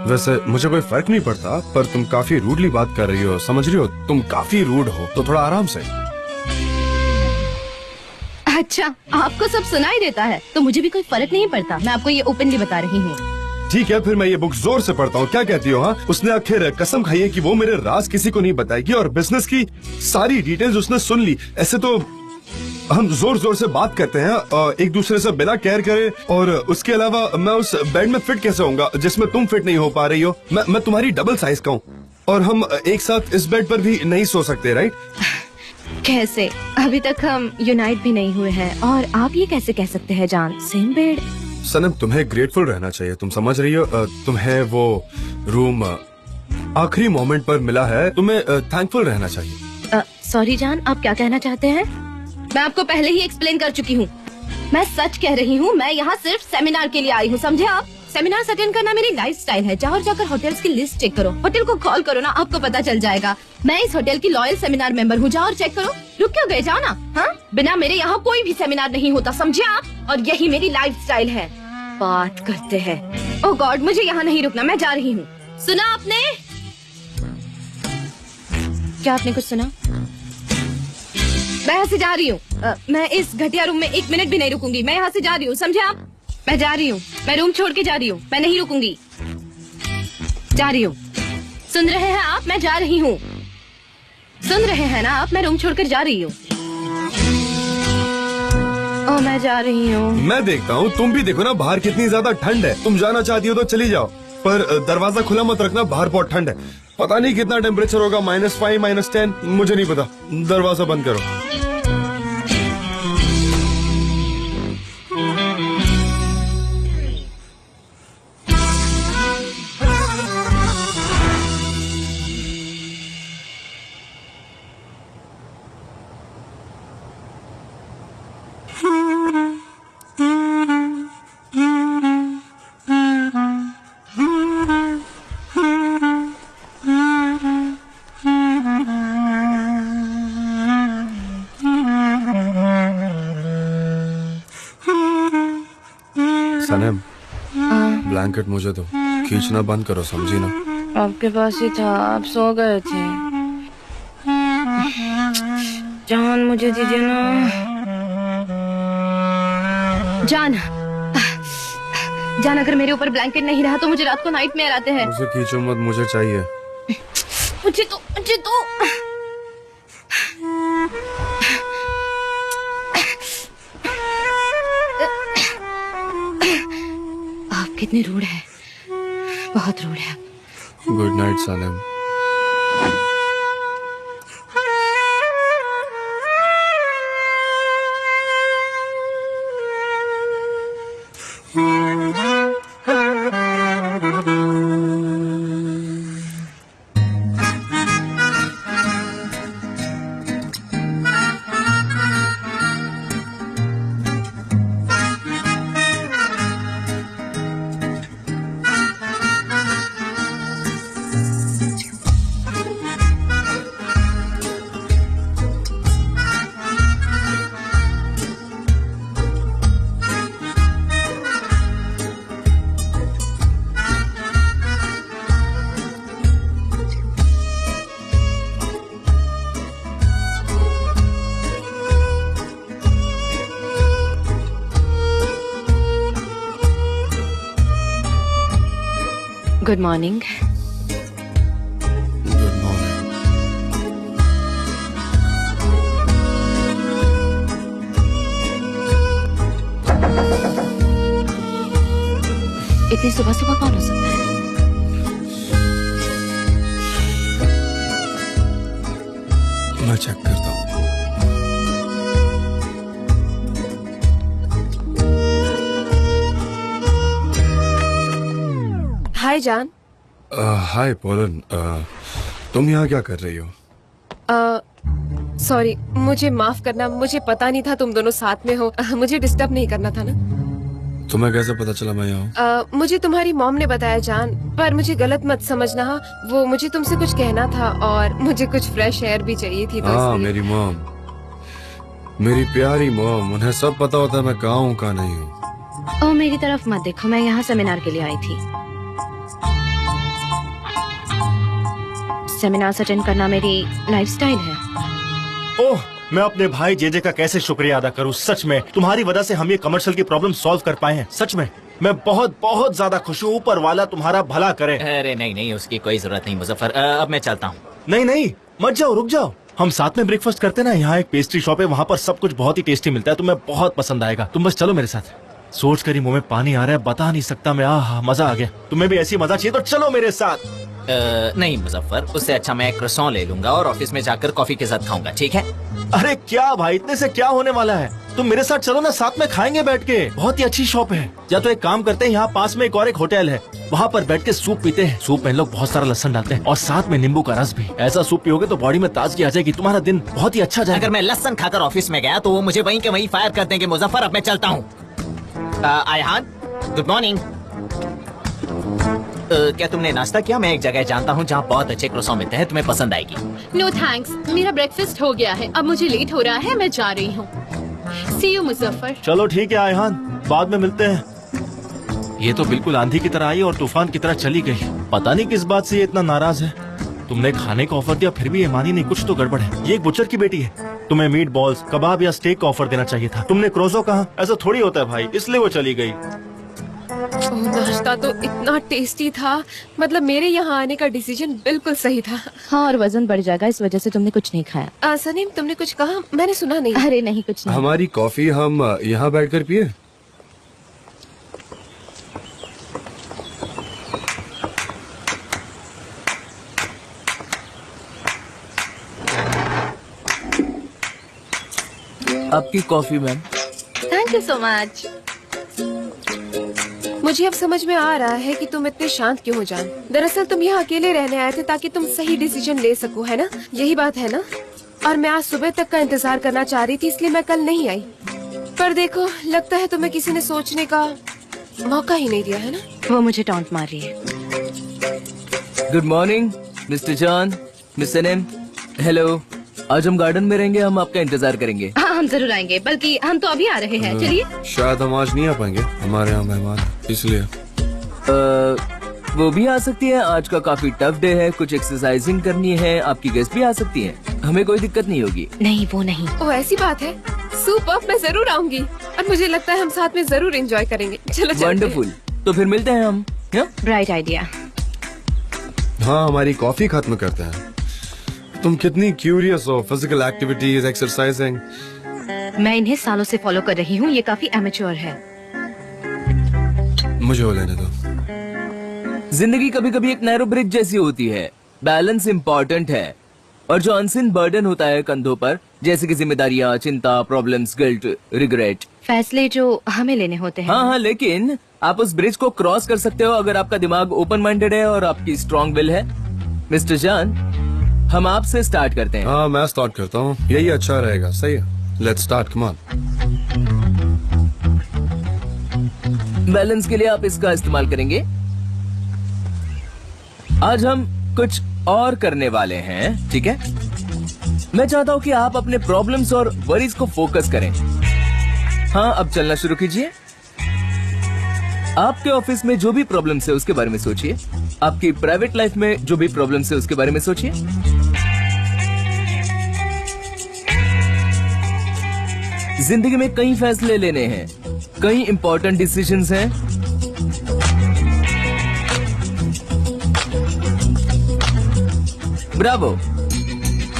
G: वैसे मुझे कोई फर्क नहीं पड़ता, पर तुम काफी रूडली बात कर रही हो। समझ रही हो? तुम काफी रूड हो, तो थोड़ा आराम से।
C: अच्छा, आपको सब सुनाई देता है तो मुझे भी कोई फर्क नहीं पड़ता। मैं आपको ये ओपनली बता रही हूँ।
G: ठीक है, फिर मैं ये बुक जोर से पढ़ता हूँ। क्या कहती हो? हाँ, उसने आखिर कसम खाई है कि वो मेरे राज किसी को नहीं बताएगी और बिजनेस की सारी डिटेल्स उसने सुन ली। ऐसे तो हम जोर जोर से बात करते हैं और एक दूसरे से बिना केयर करे, और उसके अलावा मैं उस बेड में फिट कैसे होऊंगा जिसमें तुम फिट नहीं हो पा रही हो? मैं तुम्हारी डबल साइज का हूँ और हम एक साथ इस बेड पर भी नहीं सो सकते, राइट?
C: कैसे? अभी तक हम यूनाइट भी नहीं हुए हैं और आप ये कैसे कह सकते हैं जान? Same bed.
G: सनम, तुम्हें ग्रेटफुल रहना चाहिए। तुम समझ रही हो? तुम्हें वो रूम आखिरी मोमेंट पर मिला है। तुम्हें थैंकफुल रहना चाहिए।
C: सॉरी जान, आप क्या कहना चाहते हैं? मैं आपको पहले ही एक्सप्लेन कर चुकी हूँ। मैं सच कह रही हूँ। मैं यहाँ सिर्फ सेमिनार के लिए आई हूँ, समझे आप? सेमिनार अटेंड करना मेरी लाइफस्टाइल है। जाओ और जाकर होटल्स की लिस्ट चेक करो। होटल को कॉल करो ना, आपको पता चल जाएगा। मैं इस होटल की लॉयल सेमिनार मेंबर हूँ। जाओ और चेक करो। रुक क्यों गए? जाओ ना। हाँ, बिना मेरे यहाँ कोई भी सेमिनार नहीं होता, समझे आप? और यही मेरी लाइफस्टाइल है। बात करते हैं। ओह गॉड, मुझे यहाँ नहीं रुकना, मैं जा रही हूँ। सुना आपने? क्या आपने कुछ सुना? मैं यहाँ से जा रही हूँ। मैं इस घटिया रूम में 1 मिनट भी नहीं रुकूंगी। मैं यहाँ से जा रही हूँ, समझे आप? मैं जा रही हूँ। मैं रूम छोड़ के जा रही हूँ। मैं नहीं रुकूंगी। जा रही हूँ। सुन रहे हैं आप? मैं जा रही हूँ। सुन रहे हैं ना आप? मैं रूम छोड़कर जा रही हूँ। ओ मैं जा रही हूँ।
G: मैं देखता हूँ, तुम भी देखो ना बाहर कितनी ज्यादा ठंड है। तुम जाना चाहती हो तो चली जाओ, पर दरवाजा खुला मत रखना, बाहर बहुत ठंड है। पता नहीं कितना टेम्परेचर होगा, -5 -10, मुझे नहीं पता। दरवाजा बंद करो। सनम, ब्लैंकेट मुझे दो। खींचना बंद करो, समझी ना?
C: आपके पास ही था, आप सो गए थे। जान मुझे दीजिए ना। जान, जान अगर मेरे ऊपर ब्लैंकेट नहीं रहा तो मुझे रात को नाइटमेयर आते हैं।
G: मुझे खींचो मत, मुझे चाहिए।
C: मुझे तो आप कितने रूड हैं, बहुत रूड है।
G: Good night Sanam.
C: Good morning.
G: Good morning.
C: इतनी सुबह सुबह कौन हो सकता है?
G: मैं चेक करता हूँ।
F: हाय जान।
G: हाय पोलन, तुम यहाँ क्या कर रही हो?
F: सॉरी, मुझे माफ करना, मुझे पता नहीं था तुम दोनों साथ में हो। मुझे डिस्टर्ब नहीं करना था ना।
G: तुम्हें कैसे पता चला मैं यहाँ हूँ?
F: मुझे तुम्हारी मॉम ने बताया जान, पर मुझे गलत मत समझना। वो मुझे तुमसे कुछ कहना था और मुझे कुछ फ्रेश एयर भी चाहिए थी। तो
G: हाँ, मेरी मॉम, मेरी प्यारी मॉम, उन्हें सब पता होता है मैं कहाँ हूँ कहाँ नहीं हूँ।
C: ओ मेरी तरफ मत देखो, मैं यहाँ सेमिनार के लिए आई थी। सेमिनार अटेंड करना मेरी लाइफस्टाइल है।
K: ओह, मैं अपने भाई जेजे का कैसे शुक्रिया अदा करूं। सच में तुम्हारी वजह से हम ये कमर्शियल की प्रॉब्लम सॉल्व कर पाए हैं। सच में मैं बहुत बहुत ज्यादा खुश हूँ। ऊपर वाला तुम्हारा भला करे।
A: अरे नहीं नहीं, उसकी कोई जरूरत नहीं मुजफ्फर, अब मैं चलता हूँ।
K: नहीं नहीं, मत जाओ, रुक जाओ। हम साथ में ब्रेकफास्ट करते ना। यहाँ एक पेस्ट्री शॉप है, वहाँ पर सब कुछ बहुत ही टेस्टी मिलता है। तुम्हें बहुत पसंद आएगा। तुम बस चलो मेरे साथ। सोच कर ही मुंह में पानी आ रहा है, बता नहीं सकता मैं। आहा, मजा आ गया। तुम्हें भी ऐसी मजा चाहिए तो चलो मेरे साथ।
A: नहीं मुजफ्फर, उससे अच्छा मैं क्रोसॉन ले लूंगा और ऑफिस में जाकर कॉफी के साथ खाऊंगा, ठीक है?
K: अरे क्या भाई, इतने से क्या होने वाला है? तुम मेरे साथ चलो ना, साथ में खाएंगे बैठ के। बहुत ही अच्छी शॉप है। या तो एक काम करते हैं, यहाँ पास में एक और एक होटल है, वहाँ पर बैठ के सूप पीते हैं। सूप में लोग बहुत सारा लहसुन डालते हैं और साथ में नींबू का रस भी। ऐसा सूप पियोगे तो बॉडी में ताजगी आ जाएगी, तुम्हारा दिन बहुत ही अच्छा जाएगा।
A: अगर मैं लहसुन खाकर ऑफिस में गया तो वो मुझे वहीं के वहीं फायर कर देंगे। मुजफ्फर, अब मैं चलता हूँ। आयहान, गुड मॉर्निंग। क्या तुमने नाश्ता किया? मैं एक जगह जानता हूँ जहाँ बहुत अच्छे क्रोसॉन मिलते हैं, तुम्हें पसंद आएगी।
B: नो थैंक्स, मेरा ब्रेकफास्ट हो गया है। अब मुझे लेट हो रहा है, मैं जा रही हूँ। सी यू मुजफ्फर।
K: चलो ठीक है आयहान, बाद में मिलते हैं। ये तो बिल्कुल आंधी की तरह आई और तूफान की तरह चली गई। पता नहीं किस बात से ये इतना नाराज है। तुमने खाने का ऑफर दिया फिर भी ये मानी नहीं, कुछ तो गड़बड़ है। ये एक बुचर की बेटी है। तुम्हें मीट बॉल्स, कबाब या स्टेक का ऑफर देना चाहिए था। तुमने क्रोजो कहा? ऐसा थोड़ी होता है भाई, इसलिए वो चली गई।
F: नाश्ता तो इतना टेस्टी था, मतलब मेरे यहाँ आने का डिसीजन बिल्कुल सही था।
C: हाँ, और वजन बढ़ जाएगा इस वजह से तुमने कुछ नहीं खाया।
F: सनीम, तुमने कुछ कहा? मैंने सुना नहीं।
C: अरे नहीं, कुछ नहीं।
G: हमारी कॉफी हम यहाँ बैठकर पिए।
J: आपकी coffee ma'am.
C: Thank you so much.
F: मुझे अब समझ में आ रहा है कि तुम इतने शांत क्यों हो जान। दरअसल तुम यहाँ अकेले रहने आए थे ताकि तुम सही डिसीजन ले सको, है ना? यही बात है ना? और मैं आज सुबह तक का इंतजार करना चाह रही थी, इसलिए मैं कल नहीं आई। पर देखो, लगता है तुम्हें किसी ने सोचने का मौका ही नहीं दिया, है ना?
C: वो मुझे टॉन्ट मार रही है।
J: Good morning mister John, miss Sanam. Hello, आज हम गार्डन में रहेंगे, हम आपका इंतजार करेंगे।
C: हाँ, हम जरूर आएंगे, बल्कि हम तो अभी आ रहे हैं। चलिए।
G: शायद हम आज नहीं आ पाएंगे, हमारे यहाँ मेहमान, इसलिए
J: वो भी आ सकती है। आज का काफी टफ डे है, कुछ एक्सरसाइजिंग करनी है। आपकी गेस्ट भी आ सकती है, हमें कोई दिक्कत नहीं होगी।
C: नहीं, वो नहीं।
F: ओ, ऐसी बात है। सुपर, मैं जरूर आऊंगी और मुझे लगता है हम साथ में जरूर एंजॉय करेंगे। चलो चलते हैं।
J: वंडरफुल, तो फिर मिलते हैं हम।
C: Bright idea.
G: हाँ, हमारी कॉफी खत्म करते हैं। तुम कितनी क्यूरियस हो, फिजिकल एक्टिविटीज, एक्सरसाइजिंग।
C: मैं इन्हें सालों से फॉलो कर रही हूँ, ये काफी एमेच्योर है।
G: मुझे वो लेने दो।
J: जिंदगी कभी कभी एक नैरो ब्रिज जैसी होती है। बैलेंस इम्पोर्टेंट है, और जो अनसिन बर्डन होता है कंधों पर, जैसे कि जिम्मेदारियां, चिंता, प्रॉब्लम्स, गिल्ट, रिग्रेट,
C: फैसले जो हमें लेने होते हैं।
J: हाँ, लेकिन आप उस ब्रिज को क्रॉस कर सकते हो अगर आपका दिमाग ओपन माइंडेड है और आपकी स्ट्रॉन्ग विल है। मिस्टर जान, हम आपसे स्टार्ट करते हैं।
G: हाँ, मैं स्टार्ट करता हूँ, यही अच्छा रहेगा। सही है, let's start, come on.
J: Balance के लिए आप इसका इस्तेमाल करेंगे। आज हम कुछ और करने वाले हैं, ठीक है? मैं चाहता हूँ कि आप अपने प्रॉब्लम्स और वरीज को फोकस करें। हाँ, अब चलना शुरू कीजिए। आपके ऑफिस में जो भी प्रॉब्लम्स है उसके बारे में सोचिए। आपकी प्राइवेट लाइफ में जो भी प्रॉब्लम्स है उसके बारे में सोचिए। जिंदगी में कई फैसले लेने हैं, कई इंपॉर्टेंट डिसीजंस हैं। ब्रावो,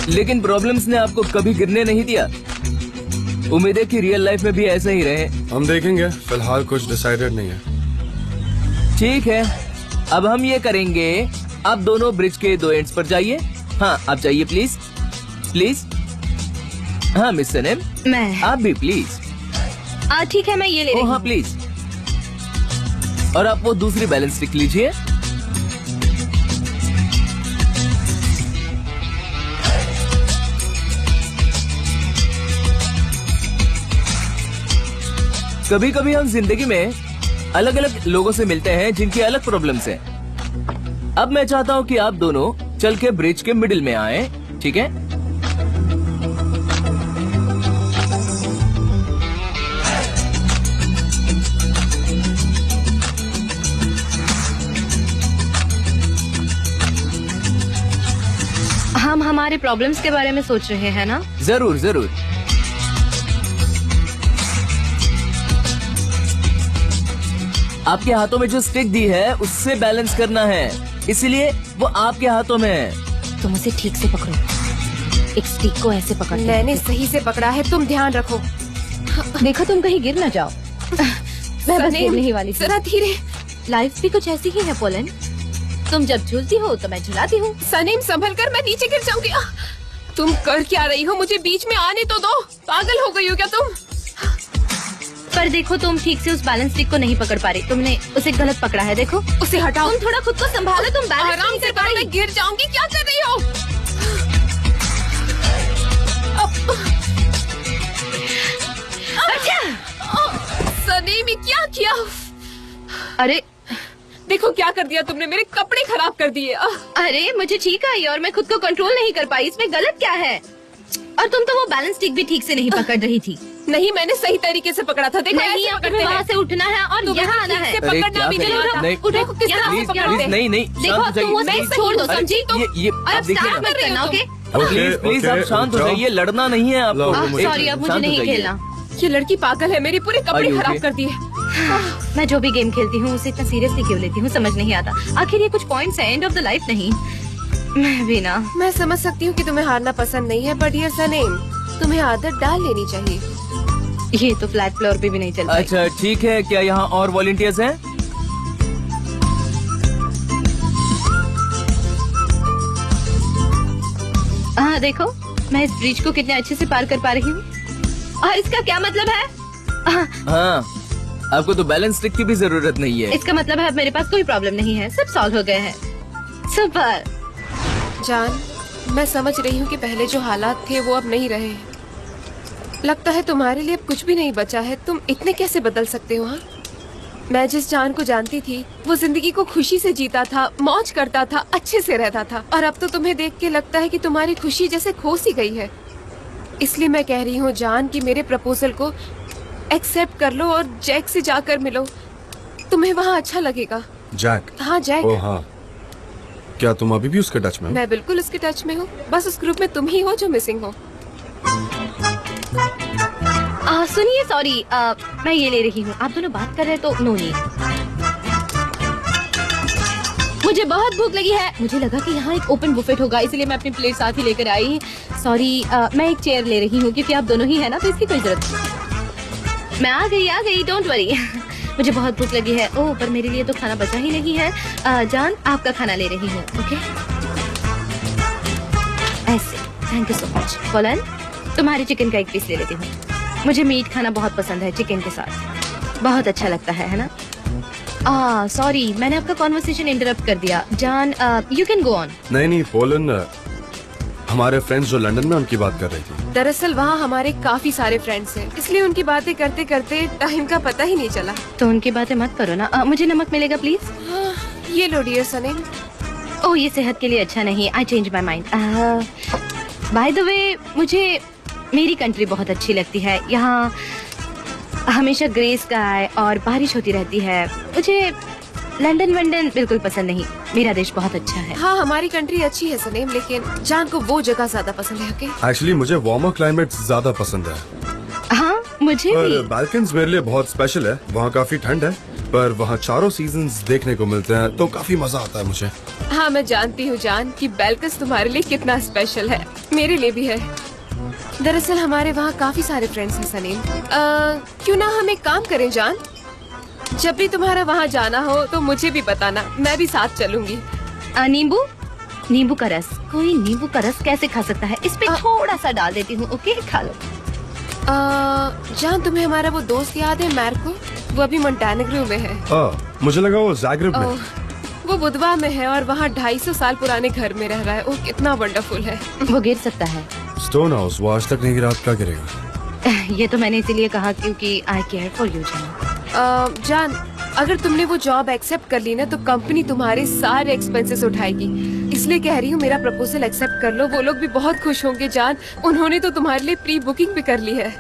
J: लेकिन प्रॉब्लम्स ने आपको कभी गिरने नहीं दिया। उम्मीद है कि रियल लाइफ में भी ऐसा ही रहे।
G: हम देखेंगे, फिलहाल कुछ डिसाइडेड नहीं है।
J: ठीक है, अब हम ये करेंगे, आप दोनों ब्रिज के दो एंड्स पर जाइए। हाँ, आप जाइए प्लीज, प्लीज। हाँ मिस सनीम,
C: मैं।
J: आप भी प्लीज।
C: ठीक है, मैं ये ले रही हूँ।
J: हाँ प्लीज। और आप वो दूसरी बैलेंस स्टिक लीजिए। कभी कभी हम जिंदगी में अलग अलग लोगों से मिलते हैं जिनकी अलग प्रॉब्लम्स हैं। अब मैं चाहता हूँ कि आप दोनों चल के ब्रिज के मिडिल में आए, ठीक है?
C: हम हमारे प्रॉब्लम्स के बारे में सोच रहे हैं ना?
J: जरूर जरूर। आपके हाथों में जो स्टिक दी है उससे बैलेंस करना है, इसीलिए वो आपके हाथों में है।
C: तुम उसे ठीक से पकड़ो, एक स्टिक को ऐसे पकड़।
F: मैंने सही से पकड़ा है, तुम ध्यान रखो।
C: देखो, तुम कहीं गिर ना जाओ। मैं बस गिरने ही वाली थी।
F: जरा धीरे।
C: लाइफ भी कुछ ऐसी ही है पोलन, तुम जब झूलती हो तो मैं झुलाती हूँ।
F: सनीम, संभल कर, मैं नीचे गिर जाऊंगी। तुम कर क्या रही हो? मुझे बीच में आने तो दो। पागल हो गई हो क्या तुम?
C: पर देखो, तुम ठीक से उस बैलेंस स्टिक को नहीं पकड़ पा रही, तुमने उसे गलत पकड़ा है। देखो,
F: उसे हटाओ।
C: तुम थोड़ा खुद को संभालो, तुम बैलेंस
F: आराम
C: नहीं
F: से
C: कर पा
F: करो,
C: रही।
F: मैं गिर जाऊंगी। क्या कर रही हो? सनीम, ये क्या किया?
C: अरे
F: देखो क्या कर दिया तुमने, मेरे कपड़े खराब कर दिए।
C: अरे मुझे छींक आई और मैं खुद को कंट्रोल नहीं कर पाई, इसमें गलत क्या है? और तुम तो वो बैलेंस स्टिक भी ठीक से नहीं पकड़ रही थी।
F: नहीं, मैंने सही तरीके से पकड़ा था। देखो,
C: नहीं, अब तुम्हें वहाँ से उठना है और यहाँ आना है।
F: पकड़ना भी नहीं आता।
C: उठो, किस तरह से पकड़ोगे?
J: नहीं,
C: देखो, तुम वो स्टिक छोड़ दो, समझी? तुम
J: ये
C: अब स्टार्ट मत करना, ओके?
J: प्लीज प्लीज आप शांत हो जाइए, लड़ना नहीं है आपको।
C: सॉरी, अब मुझे नहीं खेलना।
F: ये लड़की पागल है, मेरे पूरे कपड़े
J: Are you
F: खराब
J: okay?
F: कर दिए।
C: मैं जो भी गेम खेलती हूँ उसे इतना सीरियसली क्यों लेती हूँ समझ नहीं आता। आखिर ये कुछ पॉइंट्स है, एंड ऑफ द लाइफ नहीं। मैं भी ना।
F: मैं समझ सकती हूँ कि तुम्हें हारना पसंद नहीं है, बट ये सनेम, तुम्हें आदत डाल लेनी चाहिए।
C: ये तो फ्लैट फ्लोर पे भी नहीं चल पाएगी।
J: अच्छा ठीक है, क्या यहाँ और वॉलंटियर्स हैं?
C: हाँ देखो, मैं इस ब्रिज को कितने अच्छे से पार कर पा रही हूँ। और इसका क्या मतलब है?
J: हाँ, आपको तो बैलेंस स्टिक की भी जरूरत नहीं है।
C: इसका मतलब है अब मेरे पास कोई प्रॉब्लम नहीं है, सब सॉल्व हो गए हैं। सुपर।
F: जान, मैं समझ रही हूँ कि पहले जो हालात थे वो अब नहीं रहे। लगता है तुम्हारे लिए अब कुछ भी नहीं बचा है। तुम इतने कैसे बदल सकते हो? हाँ, मैं जिस जान को जानती थी वो जिंदगी को खुशी से जीता था, मौज करता था, अच्छे से रहता था, और अब तो तुम्हें देख के लगता है कि तुम्हारी खुशी जैसे खो सी गई है। इसलिए मैं कह रही हूँ जान कि मेरे प्रपोजल को एक्सेप्ट कर लो और जैक से जाकर मिलो, तुम्हें वहाँ अच्छा लगेगा।
G: जैक?
F: हाँ जैक।
G: ओ हाँ, क्या तुम अभी भी उसके टच में हो?
F: मैं बिल्कुल उसके टच में हूँ, बस उस ग्रुप में तुम ही हो जो मिसिंग हो।
C: सुनिए, सॉरी, मैं ये ले रही हूँ। आप दोनों बात कर रहे हैं तो नो नीड। मुझे बहुत भूख लगी है। मुझे लगा कि यहाँ एक ओपन बुफेट होगा, इसलिए मैं अपनी प्लेट साथ ही लेकर आई। सॉरी, मैं एक चेयर ले रही हूँ क्योंकि आप दोनों ही है ना, तो इसकी कोई जरूरत नहीं। मैं आ गई, डोंट वरी। मुझे बहुत भूख लगी है। ओह, पर मेरे लिए तो खाना बचा ही नहीं है। जान, आपका खाना ले रही हूँ। ओके, ऐसे। Thank you so much. Colon, तुम्हारी चिकन का एक पीस ले लेती हूँ। मुझे मीट खाना बहुत पसंद है, चिकन के साथ बहुत अच्छा लगता है ना। सॉरी, मैंने आपका कॉन्वर्सेशन इंटरप्ट कर दिया। जान, यू कैन गो ऑन।
G: नहीं, पोलन, हमारे फ्रेंड्स जो लंदन में, उनकी बात कर रही थी।
F: दरअसल वहाँ हमारे काफी सारे फ्रेंड्स हैं, इसलिए उनकी बातें करते करते टाइम का पता ही नहीं चला।
C: तो उनकी बातें मत करो ना। मुझे नमक मिलेगा प्लीज?
F: ये लो डियर सनेम।
C: ओह, ये सेहत के लिए अच्छा नहीं। I change my mind. By the way, मुझे मेरी कंट्री बहुत अच्छी लगती है। यहाँ हमेशा ग्रे स्काई और बारिश होती रहती है। मुझे लंदन वंदन बिल्कुल पसंद नहीं। मेरा देश बहुत अच्छा है।
F: हाँ, हमारी कंट्री अच्छी है सनेम, लेकिन जान को वो जगह ज्यादा पसंद है। ओके,
G: एक्चुअली मुझे वार्मर क्लाइमेट ज्यादा पसंद है।
C: हाँ, मुझे भी।
G: बाल्कन्स मेरे लिए बहुत स्पेशल है। वहाँ काफी ठंड है, पर वहाँ चारों सीजन्स देखने को मिलते हैं, तो काफी मजा आता है मुझे।
F: हाँ, मैं जानती हूँ जान कि बाल्कन्स तुम्हारे लिए कितना स्पेशल है। मेरे लिए भी है। दरअसल हमारे वहाँ काफी सारे फ्रेंड्स हैं सनीम। क्यों ना हम एक काम करें जान, जब भी तुम्हारा वहाँ जाना हो तो मुझे भी बताना, मैं भी साथ चलूंगी।
C: नींबू का रस। कोई नींबू का रस कैसे खा सकता है? इस पे थोड़ा सा डाल देती हूँ। ओके, खा लो।
F: जान, तुम्हें हमारा वो दोस्त याद है मार्को? वो अभी मोंटेनेग्रो में है।
G: मुझे लगा वो ज़ाग्रेब में।
F: वो बुधवा में है और वहाँ 250 साल पुराने घर में रह रहा है। ओह, कितना वंडरफुल है।
C: वो गिर सकता है।
G: स्टोन हाउस, वो आज तक नहीं गिरा, क्या गिरेगा?
C: ये तो मैंने इसीलिए कहा क्योंकि आई केयर फॉर यू
F: जान, अगर तुमने वो जॉब एक्सेप्ट कर ली ना, तो कंपनी तुम्हारे सारे एक्सपेंसेस उठाएगी। इसलिए कह रही हूँ मेरा प्रपोजल एक्सेप्ट कर लो। वो लोग भी बहुत खुश होंगे जान, उन्होंने तो तुम्हारे लिए प्री बुकिंग भी कर ली है।